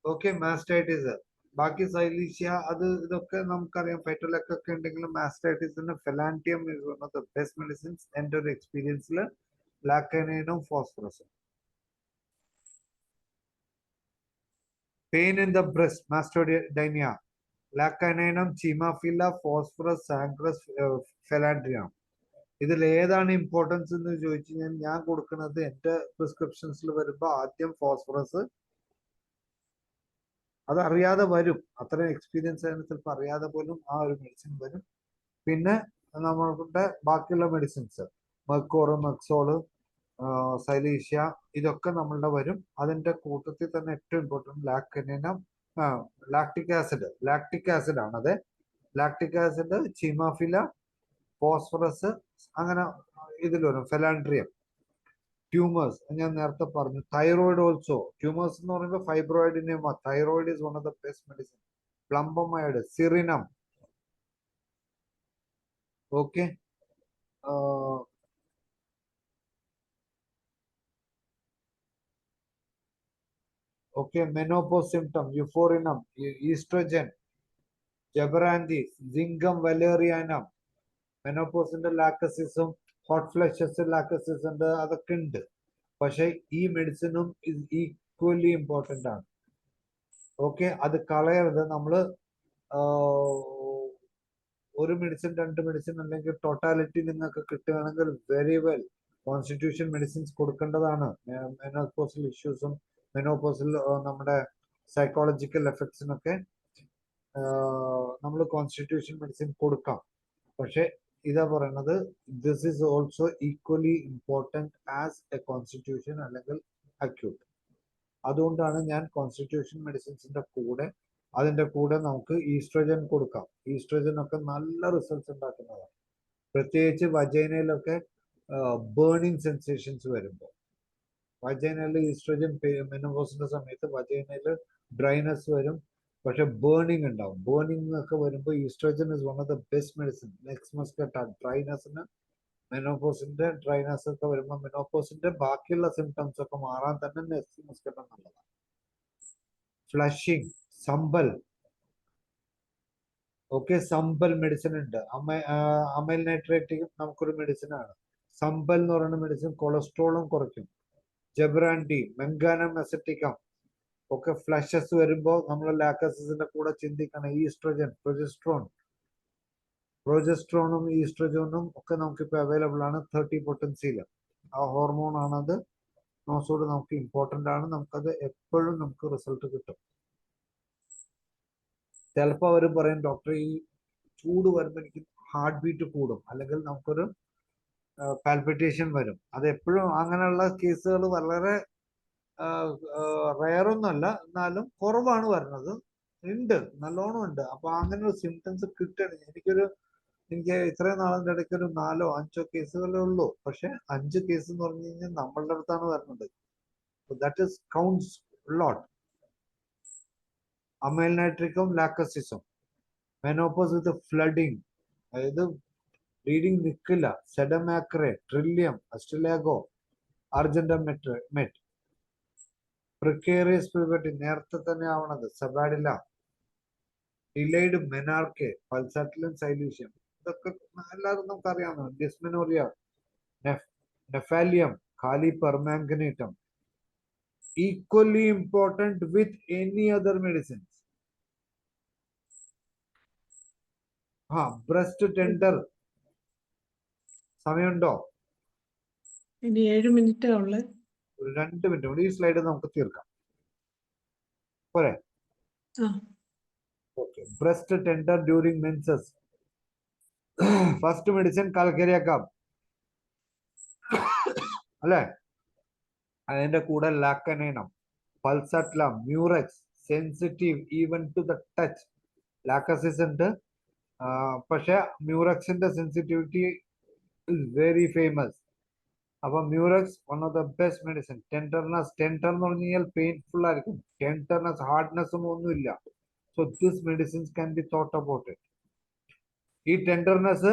Okay, mastitis. ബാക്കി സൈലീഷ്യ അത് ഇതൊക്കെ നമുക്കറിയാം, ഫൈറ്റോലൊക്കെ ഒക്കെ ഉണ്ടെങ്കിലും മാസ്റ്റൈറ്റിസിന് phellandrium is one of the best medicines എൻ്റെ ഒരു എക്സ്പീരിയൻസിൽ. ലാക്കനേനും ഫോസ്ഫറസും. Pain in the breast, mastodynia, lac caninum, chimaphila, phosphorus, സാങ്ക്രസ്, ഫെലാൻഡ്രിയം. ഇതിൽ ഏതാണ് ഇമ്പോർട്ടൻസ് എന്ന് ചോദിച്ചു ഞാൻ കൊടുക്കുന്നത് എൻ്റെ പ്രിസ്ക്രിപ്ഷൻസിൽ വരുമ്പോൾ ആദ്യം ഫോസ്ഫറസ്. അത് അറിയാതെ വരും, അത്രയും എക്സ്പീരിയൻസ് ആയിരുന്നു, ചിലപ്പോൾ അറിയാതെ പോലും ആ ഒരു മെഡിസിൻ വരും. പിന്നെ നമ്മളുടെ ബാക്കിയുള്ള മെഡിസിൻസ് മെർക്കോറ്, മെർക്സോള്, സൈലീഷ്യ, ഇതൊക്കെ നമ്മളുടെ വരും. അതിന്റെ കൂട്ടത്തിൽ തന്നെ ഏറ്റവും ഇമ്പോർട്ടൻറ്റ് ലാക്ടനിനം, ലാക്ടിക് ആസിഡ് ആണ്. അതെ, ലാക്ടിക് ആസിഡ്, ചിമാഫില, ഫോസ്ഫറസ്, അങ്ങനെ ഇതിൽ വരും. ഫെലാൻഡ്രിയം, ട്യൂമേഴ്സ് ഞാൻ നേരത്തെ പറഞ്ഞു. Thyroid also. ട്യൂമേഴ്സ് എന്ന് പറയുമ്പോൾ ഫൈബ്രോയിഡിനെമ, thyroid is one of the best medicine. പ്ലംബമൈഡ്, സിറിനം. Okay, okay. മെനോപോസ് സിംറ്റം, യുഫോറിനം, ഈസ്ട്രജൻ, ജബറാൻഡി, സിംഗം വലേറിയാനം. മെനോപോസിന്റെ ലാക്കസിസും ഹോട്ട് ഫ്ലഷസ് ലാക്കസിസ് ഉണ്ട്, അതൊക്കെ ഉണ്ട്. പക്ഷെ ഈ മെഡിസിനും ഈക്വലി ഇമ്പോർട്ടന്റ് ആണ്. ഓക്കെ, അത് കളയരുത്. നമ്മള് ഒരു മെഡിസിൻ, രണ്ട് മെഡിസിൻ, അല്ലെങ്കിൽ ടോട്ടാലിറ്റി നിങ്ങൾക്ക് കിട്ടുകയാണെങ്കിൽ വെരി വെൽ. കോൺസ്റ്റിറ്റ്യൂഷൻ മെഡിസിൻസ് കൊടുക്കേണ്ടതാണ്. മെനോപോസൽ ഇഷ്യൂസും മെനോപോസൽ നമ്മുടെ സൈക്കോളജിക്കൽ എഫക്ട്സിനൊക്കെ നമ്മൾ കോൺസ്റ്റിറ്റ്യൂഷൻ മെഡിസിൻ കൊടുക്കാം. പക്ഷെ ഇതാ പറയുന്നത്, this is also equally important as A constitution അല്ലെങ്കിൽ അക്യൂട്ട്. അതുകൊണ്ടാണ് ഞാൻ കോൺസ്റ്റിറ്റ്യൂഷൻ മെഡിസിൻസിന്റെ കൂടെ, അതിന്റെ കൂടെ നമുക്ക് ഈസ്ട്രജൻ കൊടുക്കാം. ഈസ്ട്രജൻ ഒക്കെ നല്ല റിസൾട്ട്സ് ഉണ്ടാക്കുന്നതാണ്. പ്രത്യേകിച്ച് വജൈനയിലൊക്കെ ബേണിംഗ് സെൻസേഷൻസ് വരുമ്പോൾ. വജൈനയിൽ ഈസ്ട്രജൻ മെനോപോസിന്റെ സമയത്ത് വജൈനയിൽ ഡ്രൈനസ് വരും, പക്ഷെ ബേണിംഗ് ഉണ്ടാവും. ബേണിംഗ് ഒക്കെ വരുമ്പോൾ oestrogen is one of the best medicine. Nux moschata ഡ്രൈനസിന്, മെനോപോസിന്റെ ഡ്രൈനസ് ഒക്കെ വരുമ്പോൾ മെനോപോസിന്റെ ബാക്കിയുള്ള സിംറ്റംസ് ഒക്കെ മാറാൻ തന്നെ നെക്സ്റ്റ് മസ്കറ്റ് നല്ലതാണ്. Flushing, sumbul. Okay, sumbul medicine ഉണ്ട്. അമൈൽ നൈട്രേറ്റ് നമുക്കൊരു മെഡിസിൻ ആണ്. സമ്പൽ എന്ന് പറയുന്ന മെഡിസിൻ കൊളസ്ട്രോളും കുറയ്ക്കും. ജബ്രാൻഡി, മെങ്കാനം അസറ്റിക്കം ഒക്കെ ഫ്ലഷസ് വരുമ്പോൾ നമ്മൾ ലാക്കസിന്റെ കൂടെ ചിന്തിക്കണം. ഈസ്ട്രജൻ, പ്രൊജസ്ട്രോണും ഈസ്ട്രജനും ഒക്കെ നമുക്കിപ്പോൾ അവൈലബിൾ ആണ് 30 പൊട്ടൻസിയിൽ. ആ ഹോർമോൺ ആണത്. നോസോട് നമുക്ക് ഇമ്പോർട്ടന്റ് ആണ്. നമുക്കത് എപ്പോഴും നമുക്ക് റിസൾട്ട് കിട്ടും. ചിലപ്പോൾ അവർ പറയും, ഡോക്ടർ ഈ ചൂട് വരുമ്പോൾ എനിക്ക് ഹാർട്ട് ബീറ്റ് കൂടും, അല്ലെങ്കിൽ നമുക്കൊരു പാൽപിറ്റേഷൻ വരും. അത് എപ്പോഴും അങ്ങനെയുള്ള കേസുകൾ വളരെ റയർ ഒന്നുമല്ല, എന്നാലും കുറവാണ് വരുന്നത്. ഉണ്ട്, നല്ലോണം ഉണ്ട്. അപ്പൊ അങ്ങനെ ഒരു സിംറ്റംസ് കിട്ടണം. എനിക്ക് ഇത്രയും നാളിന്റെ ഇടയ്ക്ക് ഒരു 4 or 5 കേസുകളേ ഉള്ളൂ. പക്ഷെ 5 കേസ് എന്ന് പറഞ്ഞു കഴിഞ്ഞാൽ നമ്മളുടെ അടുത്താണ് വരുന്നത്. That is counts lot. Amyl നൈട്രിക്കും ലാക്കസിസും. മെനോപോസ് വിത്ത് ഫ്ലഡിങ്, അതായത് ബ്ലീഡിങ് നിൽക്കില്ല. സെഡമാക്രെ, ട്രില്ലിയം, അസ്റ്റിലാഗോ, മെറ്റ്. പ്രിക്കേറിയസ് പ്യൂബർട്ടി, നേരത്തെ തന്നെ ആവണത്, സബാഡില, ഡിലൈഡ് മെനാർക്കെ, പൾസാറ്റിലും സൈലീഷ്യം. ഇതൊക്കെ എല്ലാവരും നമുക്ക് അറിയാവുന്നതാണ്. ഡിസ്മെനോറിയ, നെഫാലിയം, kali permanganatum. Equally important with any other medicines. Breast tender. സമയമുണ്ടോ? ഇനി 7 മിനിറ്റേ ഉള്ളു. ഒരു 2 മിനിറ്റ് കൂടി. ഈ സ്ലൈഡ് നമുക്ക് തീർക്കാം പോരെ? Okay. Breast tender during menses. First medicine calcarea carb അല്ലേ? അതിന്റെ കൂടെ lac caninum, pulsatilla, murex, sensitive even to the touch. Lachesis ഉണ്ട്, പക്ഷെ മ്യൂറക്സിന്റെ സെൻസിറ്റിവിറ്റി ഇസ് വെരി ഫേമസ്. അപ്പൊ murex one of the best medicine. Tenderness എന്ന് പറഞ്ഞു കഴിഞ്ഞാൽ പെയിൻഫുൾ ആയിരിക്കും. ടെൻഡർനെസ്, ഹാർഡ്നെസ്സും ഒന്നുമില്ല. So this medicines can be thought about it. ഈ ടെൻഡർനെസ്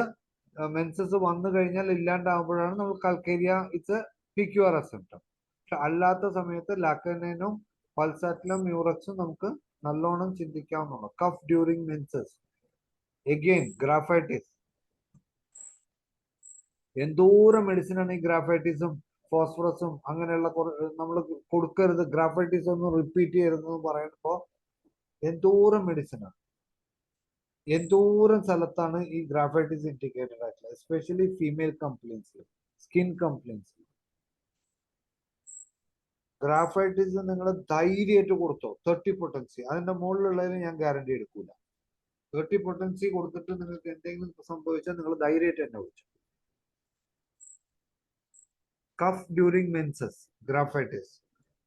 മെൻസസ് വന്നു കഴിഞ്ഞാൽ ഇല്ലാണ്ടാവുമ്പോഴാണ് നമ്മൾ കാൽക്കേരിയ ഇറ്റ്സ് PQRS സിംറ്റം. പക്ഷെ അല്ലാത്ത സമയത്ത് ലാക്കനൈനും പൾസാറ്റിലും മ്യൂറക്സും നമുക്ക് നല്ലോണം ചിന്തിക്കാവുന്നതാണ്. Cough during menses. Again graphites. എന്തോരം മെഡിസിൻ ആണ് ഈ ഗ്രാഫൈറ്റിസും ഫോസ്ഫറസും അങ്ങനെയുള്ള നമ്മൾ കൊടുക്കരുത്. ഗ്രാഫൈറ്റിസ് ഒന്നും റിപ്പീറ്റ് ചെയ്യരുതെന്ന് പറയുമ്പോൾ എന്തോരം മെഡിസിനാണ്, എന്തോരം സ്ഥലത്താണ് ഈ ഗ്രാഫൈറ്റിസ് ഇൻഡിക്കേറ്റഡ് ആയിട്ടുള്ളത്. Especially female complaints, skin complaints. Graphites നിങ്ങൾ ധൈര്യമായിട്ട് കൊടുത്തോ. 30 പൊട്ടൻസി. അതിന്റെ മുകളിലുള്ളതിന് ഞാൻ ഗ്യാരണ്ടി എടുക്കൂല. 30 പൊട്ടൻസി കൊടുത്തിട്ട് നിങ്ങൾക്ക് എന്തെങ്കിലും സംഭവിച്ചാൽ നിങ്ങൾ ധൈര്യമായിട്ട് തന്നെ വിളിച്ചു. Cough during menses, graphitis.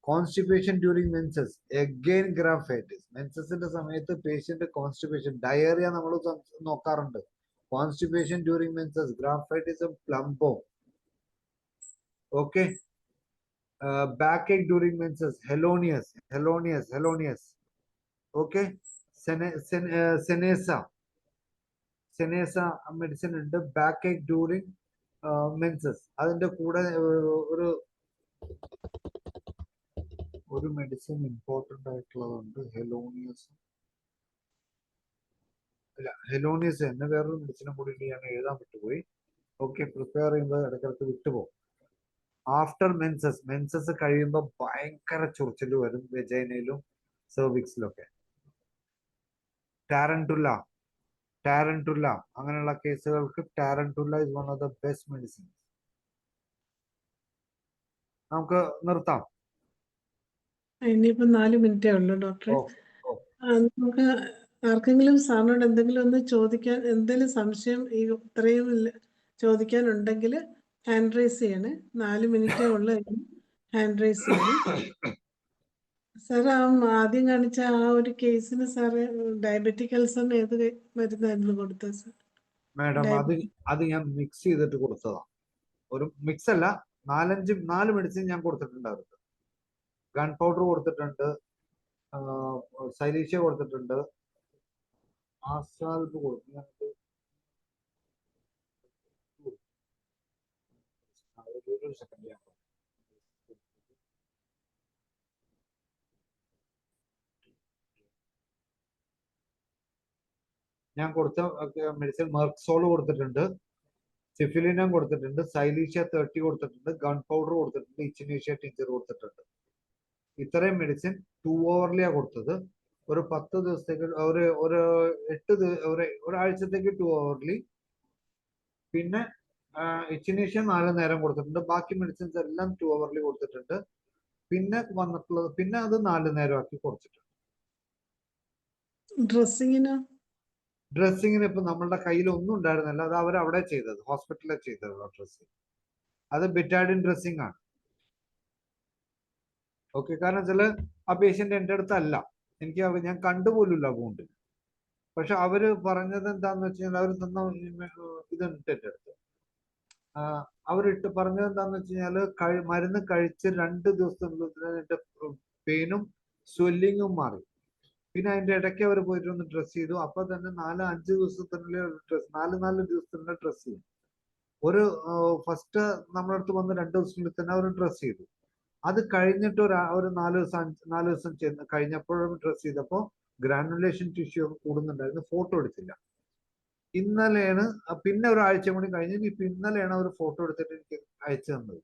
Constipation during menses, again graphitis. മെൻസസിന്റെ സമയത്ത് പേഷ്യന്റ് കോൺസ്റ്റിപ്പേഷൻ, ഡയറിയ നമ്മൾ നോക്കാറുണ്ട്. കോൺസ്റ്റിപ്പേഷൻ ഡ്യൂറിങ് മെൻസസ്, ഗ്രാഫൈറ്റിസം, പ്ലംബോ. Okay. Backache during menses, helonias. Okay. സെനേസ മെഡിസിൻ ഉണ്ട്. Backache during menses. അതിന്റെ കൂടെ ഒരു മെഡിസിൻ ഇമ്പോർട്ടന്റ് ആയിട്ടുള്ളതുണ്ട്, ഹെലോണിയസ് തന്നെ വേറൊരു മെഡിസിനും കൂടി ഞാൻ എഴുതാൻ വിട്ടുപോയി. ഓക്കെ, പ്രിപ്പയർ ചെയ്യുമ്പോൾ ഇടയ്ക്കിടയ്ക്ക് വിട്ടുപോകും. ആഫ്റ്റർ മെൻസസ് കഴിയുമ്പോൾ ഭയങ്കര ചൊറിച്ചിൽ വരും വെജൈനയിലും സെർവിക്സിലൊക്കെ. ടാരന്റുല അങ്ങനെയുള്ള കേസുകൾക്ക് tarentula is one of the best medicine. നമുക്ക് നിർത്താം. ഇനിയിപ്പോ 4 മിനിറ്റേ ഉള്ളൂ ഡോക്ടറെ. നമുക്ക് ആർക്കെങ്കിലും സാറിനോട് എന്തെങ്കിലും ഒന്ന് ചോദിക്കാൻ, എന്തെങ്കിലും സംശയം ഈ ഇത്രയും ചോദിക്കാനുണ്ടെങ്കിൽ ഹാൻഡ് റൈസ് ചെയ്യണേ. 4 മിനിറ്റേ ഉള്ളൂ, ഹാൻഡ് റൈസ് ചെയ്യണം. സാർ, ആദ്യം കാണിച്ച ആ ഒരു കേസിന് സാറ് ഡയബറ്റിക് അൾസറിന് ഏത് മരുന്നായിരുന്നു കൊടുത്തത് സാർ? മാഡം, അത് ഞാൻ മിക്സ് ചെയ്തിട്ട് കൊടുത്തതാ. ഒരു മിക്സ് അല്ല, 4 മെഡിസിൻ ഞാൻ കൊടുത്തിട്ടുണ്ടായിരുന്നു. ഗൺ പൗഡർ കൊടുത്തിട്ടുണ്ട്, സൈലീഷ്യ കൊടുത്തിട്ടുണ്ട്, ആസാൽബ് കൊടുത്തിട്ടുണ്ട്. ഞാൻ കൊടുത്ത മെഡിസിൻ മെർക്സോൾ കൊടുത്തിട്ടുണ്ട്, സിഫിലിനം കൊടുത്തിട്ടുണ്ട്, സൈലീഷ്യ 30 കൊടുത്തിട്ടുണ്ട്, ഗൺ പൗഡർ കൊടുത്തിട്ടുണ്ട്, ഇച്ചിനീഷ്യ ടിഞ്ചർ കൊടുത്തിട്ടുണ്ട്. ഇത്രയും മെഡിസിൻ 2 hourലിയാ കൊടുത്തത്. ഒരു 10 ദിവസത്തേക്ക്, ഒരാഴ്ചത്തേക്ക് 2 hourly. പിന്നെ ഇച്ചിനീഷ്യ 4 നേരം കൊടുത്തിട്ടുണ്ട്. ബാക്കി മെഡിസിൻസ് എല്ലാം 2 hourly കൊടുത്തിട്ടുണ്ട്. പിന്നെ വന്നിട്ടുള്ളത്, പിന്നെ അത് 4 നേരമാക്കി കൊടുത്തിട്ടുണ്ട്. ഡ്രസ്സിങ്ങിന് ഇപ്പൊ നമ്മളുടെ കയ്യിൽ ഒന്നും ഉണ്ടായിരുന്നില്ല, അത് അവരവിടെ ചെയ്തത്, ഹോസ്പിറ്റലിൽ ചെയ്തത് ഡ്രസ്സിങ്. അത് ബെറ്റാഡിൻ ഡ്രസ്സിംഗ് ആണ്. ഓക്കെ, കാരണം വെച്ചാല് ആ പേഷ്യന്റ് എൻ്റെ അടുത്തല്ല, ഞാൻ കണ്ടുപോലില്ല വൂണ്ട്. പക്ഷെ അവര് പറഞ്ഞത് എന്താന്ന് വെച്ചാൽ, അവർ തന്ന ഇതുണ്ട് എൻ്റെ അടുത്ത്. അവരിട്ട് പറഞ്ഞത് എന്താന്ന് വെച്ച് കഴിഞ്ഞാല്, മരുന്ന് കഴിച്ച് 2 ദിവസത്തിനുള്ളിൽ എന്റെ പെയിനും സ്വെല്ലിങ്ങും മാറി. പിന്നെ അതിന്റെ ഇടയ്ക്ക് അവർ പോയിട്ട് ഒന്ന് ഡ്രസ് ചെയ്തു. അപ്പൊ തന്നെ 4-5 ദിവസത്തിനുള്ളിൽ 4 ദിവസത്തിനുള്ളിൽ ഡ്രസ് ചെയ്തു. ഫസ്റ്റ് നമ്മുടെ അടുത്ത് വന്ന് 2 ദിവസത്തിനുള്ളിൽ തന്നെ അവർ ഡ്രസ് ചെയ്തു. അത് കഴിഞ്ഞിട്ട് ഒരു 4 ദിവസം കഴിഞ്ഞപ്പോഴും ഡ്രസ് ചെയ്തപ്പോൾ ഗ്രാനുലേഷൻ ടിഷ്യൂ കൂടുന്നുണ്ടായിരുന്നു. ഫോട്ടോ എടുത്തില്ല. ഇന്നലെയാണ്, പിന്നെ ഒരാഴ്ച കൂടി കഴിഞ്ഞ് ഇപ്പൊ ഇന്നലെയാണ് അവർ ഫോട്ടോ എടുത്തിട്ട് എനിക്ക് അയച്ചു തന്നത്,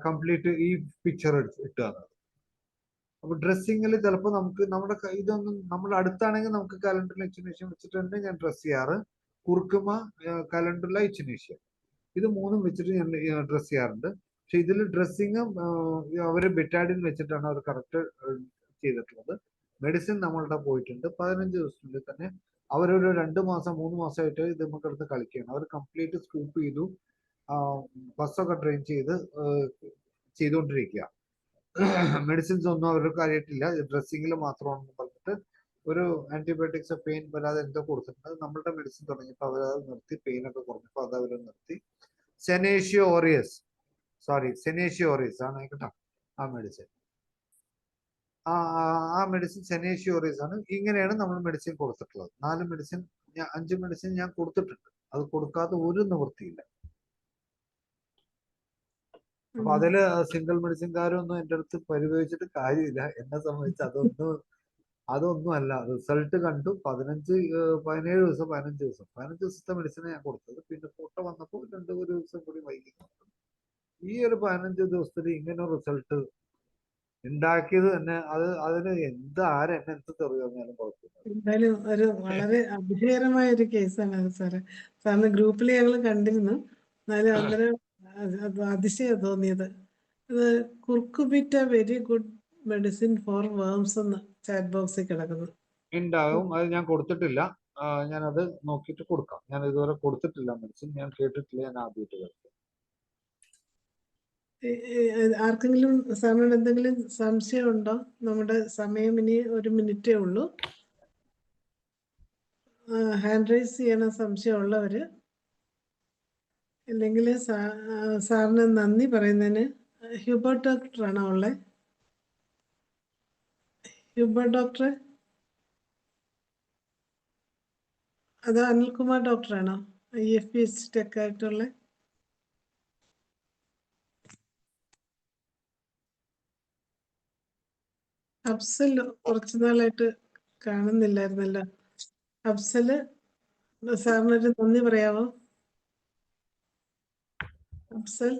കംപ്ലീറ്റ് ഈ പിക്ചർ ഇട്ട് തന്നത്. അപ്പൊ ഡ്രസ്സിങ്ങിൽ ചിലപ്പോൾ നമ്മുടെ ഇതൊന്നും, നമ്മുടെ അടുത്താണെങ്കിൽ നമുക്ക് കലണ്ടറിൽ ഇച്ചിനേഷ്യ വെച്ചിട്ടുണ്ട് ഞാൻ ഡ്രസ് ചെയ്യാറ്. കുറുക്കുമ, കലണ്ടറില, ഇച്ചിനേഷ്യ, ഇത് 3 വെച്ചിട്ട് ഞാൻ ഡ്രസ് ചെയ്യാറുണ്ട്. പക്ഷെ ഇതിൽ ഡ്രസ്സിങ് അവര് ബെറ്റാഡിൻ വെച്ചിട്ടാണ് അവർ കറക്റ്റ് ചെയ്തിട്ടുള്ളത്. മെഡിസിൻ നമ്മളുടെ പോയിട്ടുണ്ട്. 15 ദിവസത്തിനുള്ളിൽ തന്നെ അവരൊരു 2 മാസം 3 മാസമായിട്ട് ഇത് നമുക്കെടുത്ത് കളിക്കുകയാണ്. അവർ കംപ്ലീറ്റ് സ്കൂപ്പ് ചെയ്തു, ബസ്സൊക്കെ ട്രെയിൻ ചെയ്തുകൊണ്ടിരിക്കുക. മെഡിസിൻസ് ഒന്നും അവർക്ക് അറിയിട്ടില്ല, ഡ്രസ്സിങ്ങിൽ മാത്രമാണെന്ന് പറഞ്ഞിട്ട് ഒരു ആന്റിബയോട്ടിക്സ് പെയിൻ വരാതെ എന്തോ കൊടുത്തിട്ടുണ്ട്. നമ്മളുടെ മെഡിസിൻ തുടങ്ങിയപ്പോൾ അവരത് നിർത്തി, പെയിനൊക്കെ കുറഞ്ഞപ്പോൾ അത് അവർ നിർത്തി. സെനേഷ്യോ ഓറിയസ് ആണ് കേട്ടോ ആ മെഡിസിൻ. ആ മെഡിസിൻ സെനേഷ്യോ ഓറിയസ് ആണ്. ഇങ്ങനെയാണ് നമ്മൾ മെഡിസിൻ കൊടുത്തിട്ടുള്ളത്. 5 മെഡിസിൻ ഞാൻ കൊടുത്തിട്ടുണ്ട്. അത് കൊടുക്കാതെ ഒരു നിവൃത്തിയില്ല. അപ്പൊ അതില് സിംഗിൾ മെഡിസിൻകാരൊന്നും എൻ്റെ അടുത്ത് പരിഭവിച്ചിട്ട് കാര്യമില്ല. എന്നെ സംബന്ധിച്ച് അതൊന്നും അല്ല. റിസൾട്ട് കണ്ടു. 17 ദിവസം 15 ദിവസത്തെ മെഡിസിനെ ഞാൻ കൊടുത്തത്. പിന്നെ ഫോട്ടോ വന്നപ്പോൾ ഒരു ദിവസം കൂടി വൈകി. ഈ ഒരു 15 ദിവസത്തിൽ ഇങ്ങനെ റിസൾട്ട് ഉണ്ടാക്കിയത് തന്നെ അതിന് ആരെന്നെ എന്ത് തെറിയാലും കുഴപ്പമില്ല. എന്തായാലും ഒരു വളരെ അഭിഷേകരമായ ഒരു കേസാണ് അത് സാറ്. സാറിന് ഗ്രൂപ്പിൽ ഞങ്ങൾ കണ്ടിരുന്നു. എന്നാലും അന്നേരം അതിശയം തോന്നിയത്. ഇത് cucurbita very good medicine for worms എന്ന് ചാറ്റ് ബോക്സിൽ കിടക്കുന്നു. ഉണ്ടാകും, അത് ഞാൻ കൊടുത്തിട്ടില്ല. ഞാനത് നോക്കിയിട്ട് കൊടുക്കാം. ഞാൻ ഇതുവരെ കൊടുത്തിട്ടില്ല മെഡിസിൻ, ഞാൻ കേട്ടിട്ടില്ല, ഞാൻ ആദ്യമായിട്ട് കേട്ടു. ആർക്കെങ്കിലും സാറിനോട് എന്തെങ്കിലും സംശയമുണ്ടോ? നമ്മുടെ സമയം ഇനി 1 മിനിറ്റേ ഉള്ളൂ. ഹാൻഡ് റൈസ് ചെയ്യണ സംശയമുള്ളവർ. ഇല്ലെങ്കിൽ സാറിന് നന്ദി പറയുന്നതിന് ഹ്യൂബർട്ട് ഡോക്ടറാണോ ഉള്ളത്? ഹ്യൂബർട്ട് ഡോക്ടർ അതോ അനിൽകുമാർ ഡോക്ടറാണോ IFPH ടെക് ആയിട്ടുള്ള? അഫ്സൽ കുറച്ചു നാളായിട്ട് കാണുന്നില്ലായിരുന്നല്ലോ. അഫ്സല് സാറിനൊരു നന്ദി പറയാമോ? അഫ്സൽ.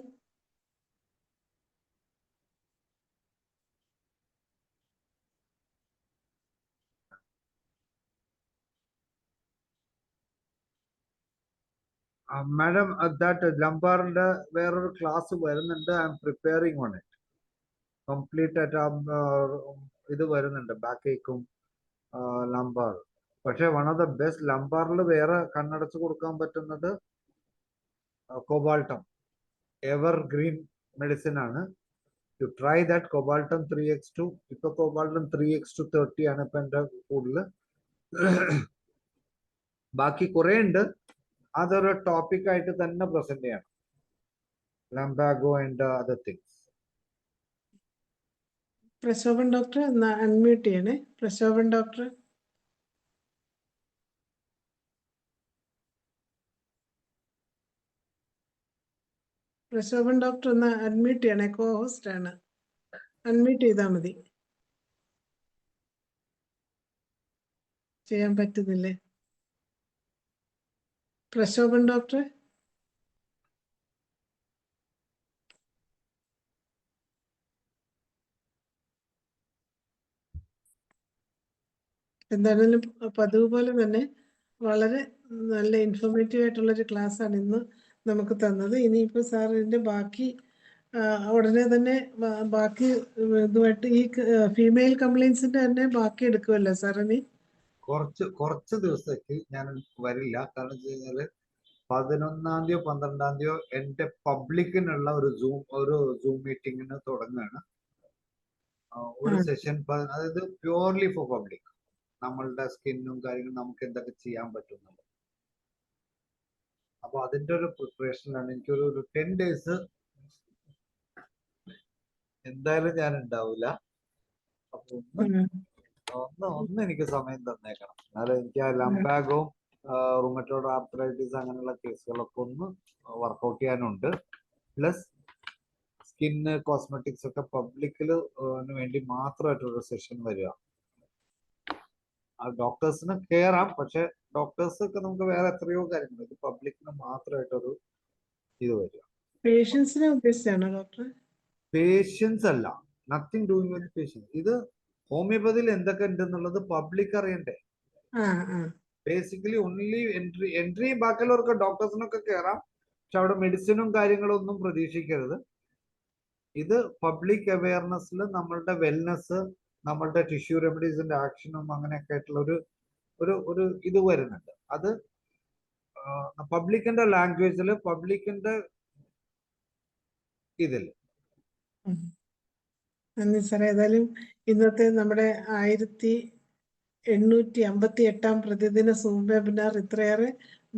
മാഡം ദാറ്റ് ലംബാറിന്റെ വേറൊരു ക്ലാസ് വരുന്നുണ്ട്. I am preparing on it. Complete ആയിട്ട് ഇത് വരുന്നുണ്ട്, ബാക്ക് ഏക്കും ലംബാർ. പക്ഷെ വൺ ഓഫ് ദ ബെസ്റ്റ് ലംബാറിൽ വേറെ കണ്ണടച്ച് കൊടുക്കാൻ പറ്റുന്നത് കൊബാൾട്ടം, എവർ ഗ്രീൻ മെഡിസിൻ ആണ്. To try that. Cobaltum 3x2. ഇപ്പൊ കൊബാൾട്ടം 3x230 ആണ് ഇപ്പൊ എന്റെ കൂടുതൽ. ബാക്കി കുറെ ഉണ്ട്, അതൊരു ടോപ്പിക് ആയിട്ട് തന്നെ പ്രസന്റ് ചെയ്യണം. Lumbago and other things. Prashobhan doctor ഒന്ന് അൺമ്യൂട്ട് ചെയ്യണേ. പ്രശോഭൻ ഡോക്ടർ. പ്രശോഭൻ ഡോക്ടർ ഒന്ന് അൺമ്യൂട്ട് ചെയ്യണേ. കോ ഹോസ്റ്റ് ആണ്, അൺമ്യൂട്ട് ചെയ്താൽ മതി. ചെയ്യാൻ പറ്റുന്നില്ലേ പ്രശോഭൻ ഡോക്ടർ? എന്തായാലും പതിവ് പോലെ തന്നെ വളരെ നല്ല ഇൻഫോർമേറ്റീവ് ആയിട്ടുള്ളൊരു ക്ലാസ്സാണ് ഇന്ന് നമുക്ക് തന്നത്. ഇനിയിപ്പോൾ സാർ ഇതിൻ്റെ ബാക്കി ഉടനെ തന്നെ ബാക്കി ഇതുമായിട്ട് ഈ ഫീമെയിൽ കംപ്ലയിൻസിന്റെ തന്നെ ബാക്കി എടുക്കുമല്ലോ സാർ? ഇനി കുറച്ച് ദിവസത്തേക്ക് ഞാൻ വരില്ല. കാരണം വെച്ച് കഴിഞ്ഞാല് 11-ാം തീയതിയോ 12-ാം തീയതിയോ എന്റെ പബ്ലിക്കിനുള്ള ഒരു സൂം മീറ്റിംഗിന് തുടങ്ങുകയാണ്. ഒരു സെഷൻ, അതായത് പ്യൂർലി ഫോർ പബ്ലിക്. നമ്മളുടെ സ്കിന്നും കാര്യങ്ങളും നമുക്ക് എന്തൊക്കെ ചെയ്യാൻ പറ്റുന്നുണ്ട്. അപ്പൊ അതിന്റെ ഒരു പ്രിപ്പറേഷനിലാണ്. എനിക്കൊരു 10 days എന്തായാലും ഞാൻ ഉണ്ടാവില്ല. അപ്പൊ ഒന്ന് എനിക്ക് സമയം തന്നേക്കണം. എന്നാലും എനിക്ക് ആ ലംബാഗവും റുമറ്റോയ്ഡ് ആർത്രൈറ്റിസ് അങ്ങനെയുള്ള കേസുകളൊക്കെ ഒന്ന് വർക്കൗട്ട് ചെയ്യാനുണ്ട്. പ്ലസ് സ്കിന്ന്, കോസ്മെറ്റിക്സ് ഒക്കെ പബ്ലിക്കിന് വേണ്ടി മാത്രമായിട്ടൊരു സെഷൻ വരിക. ഡോക്ടേഴ്സിന് കയറാം, പക്ഷെ ഡോക്ടേഴ്സ് ഒക്കെ നമുക്ക് വേറെ എത്രയോ കാര്യങ്ങൾ, ഇത് പബ്ലിക്കിന് മാത്രമായിട്ടൊരു ഇത് വരിക. പേഷ്യൻസിനെ ഉദ്ദേശിച്ചാണോ ഡോക്ടർ? പേഷ്യൻസ് അല്ല, നത്തിങ് ഡൂയിങ് വിത്ത് പേഷ്യൻസ്. ഇത് ഹോമിയോപ്പതിയിൽ എന്തൊക്കെ ഉണ്ടെന്നുള്ളത് പബ്ലിക് അറിയണ്ടേ. ബേസിക്കലി ഓൺലി എൻട്രി ബാക്കിയുള്ളവർക്ക് ഡോക്ടേഴ്സിനൊക്കെ കയറാം, പക്ഷെ അവിടെ മെഡിസിനും കാര്യങ്ങളും ഒന്നും പ്രതീക്ഷിക്കരുത്. ഇത് പബ്ലിക് അവയർനെസ്സിൽ നമ്മളുടെ വെൽനെസ്, നമ്മളുടെ ടിഷ്യൂ റെമഡീസിന്റെ ആക്ഷനും അങ്ങനെയൊക്കെ ആയിട്ടുള്ള ഒരു ഇത് വരുന്നുണ്ട്. അത് പബ്ലിക്കിന്റെ ലാംഗ്വേജിൽ, പബ്ലിക്കിന്റെ ഇതിൽ. നന്ദി സാർ. ഏതായാലും ഇന്നത്തെ നമ്മുടെ 1858-ാം പ്രതിദിന സൂം വെബിനാർ ഇത്രയേറെ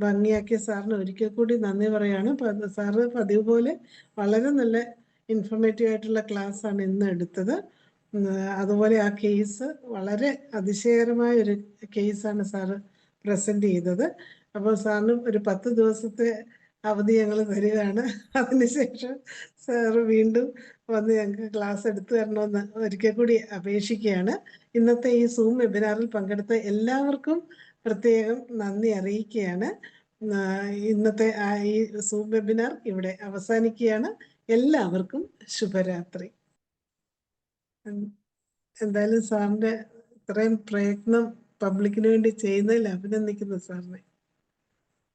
ഭംഗിയാക്കിയ സാറിന് ഒരിക്കൽ കൂടി നന്ദി പറയാണ്. സാറ് പതിവ് പോലെ വളരെ നല്ല ഇൻഫോർമേറ്റീവ് ആയിട്ടുള്ള ക്ലാസ് ആണ് ഇന്ന് എടുത്തത്. അതുപോലെ ആ കേസ് വളരെ അതിശയകരമായ ഒരു കേസാണ് സാറ് പ്രസന്റ് ചെയ്തത്. അപ്പോൾ സാറിന് ഒരു 10 ദിവസത്തെ അവധി ഞങ്ങൾ തരികയാണ്. അതിനുശേഷം സാറ് വീണ്ടും വന്ന് ഞങ്ങൾക്ക് ക്ലാസ് എടുത്തു തരണമെന്ന് ഒരിക്കൽ കൂടി അപേക്ഷിക്കുകയാണ്. ഇന്നത്തെ ഈ സൂം വെബിനാറിൽ പങ്കെടുത്ത എല്ലാവർക്കും പ്രത്യേകം നന്ദി അറിയിക്കുകയാണ്. ഇന്നത്തെ ഈ സൂം വെബിനാർ ഇവിടെ അവസാനിക്കുകയാണ്. എല്ലാവർക്കും ശുഭരാത്രി. എന്തായാലും സാറിൻ്റെ ഇത്രയും പ്രയത്നം പബ്ലിക്കിന് വേണ്ടി ചെയ്യുന്നതിൽ അഭിനന്ദിക്കുന്നു സാറിനെ.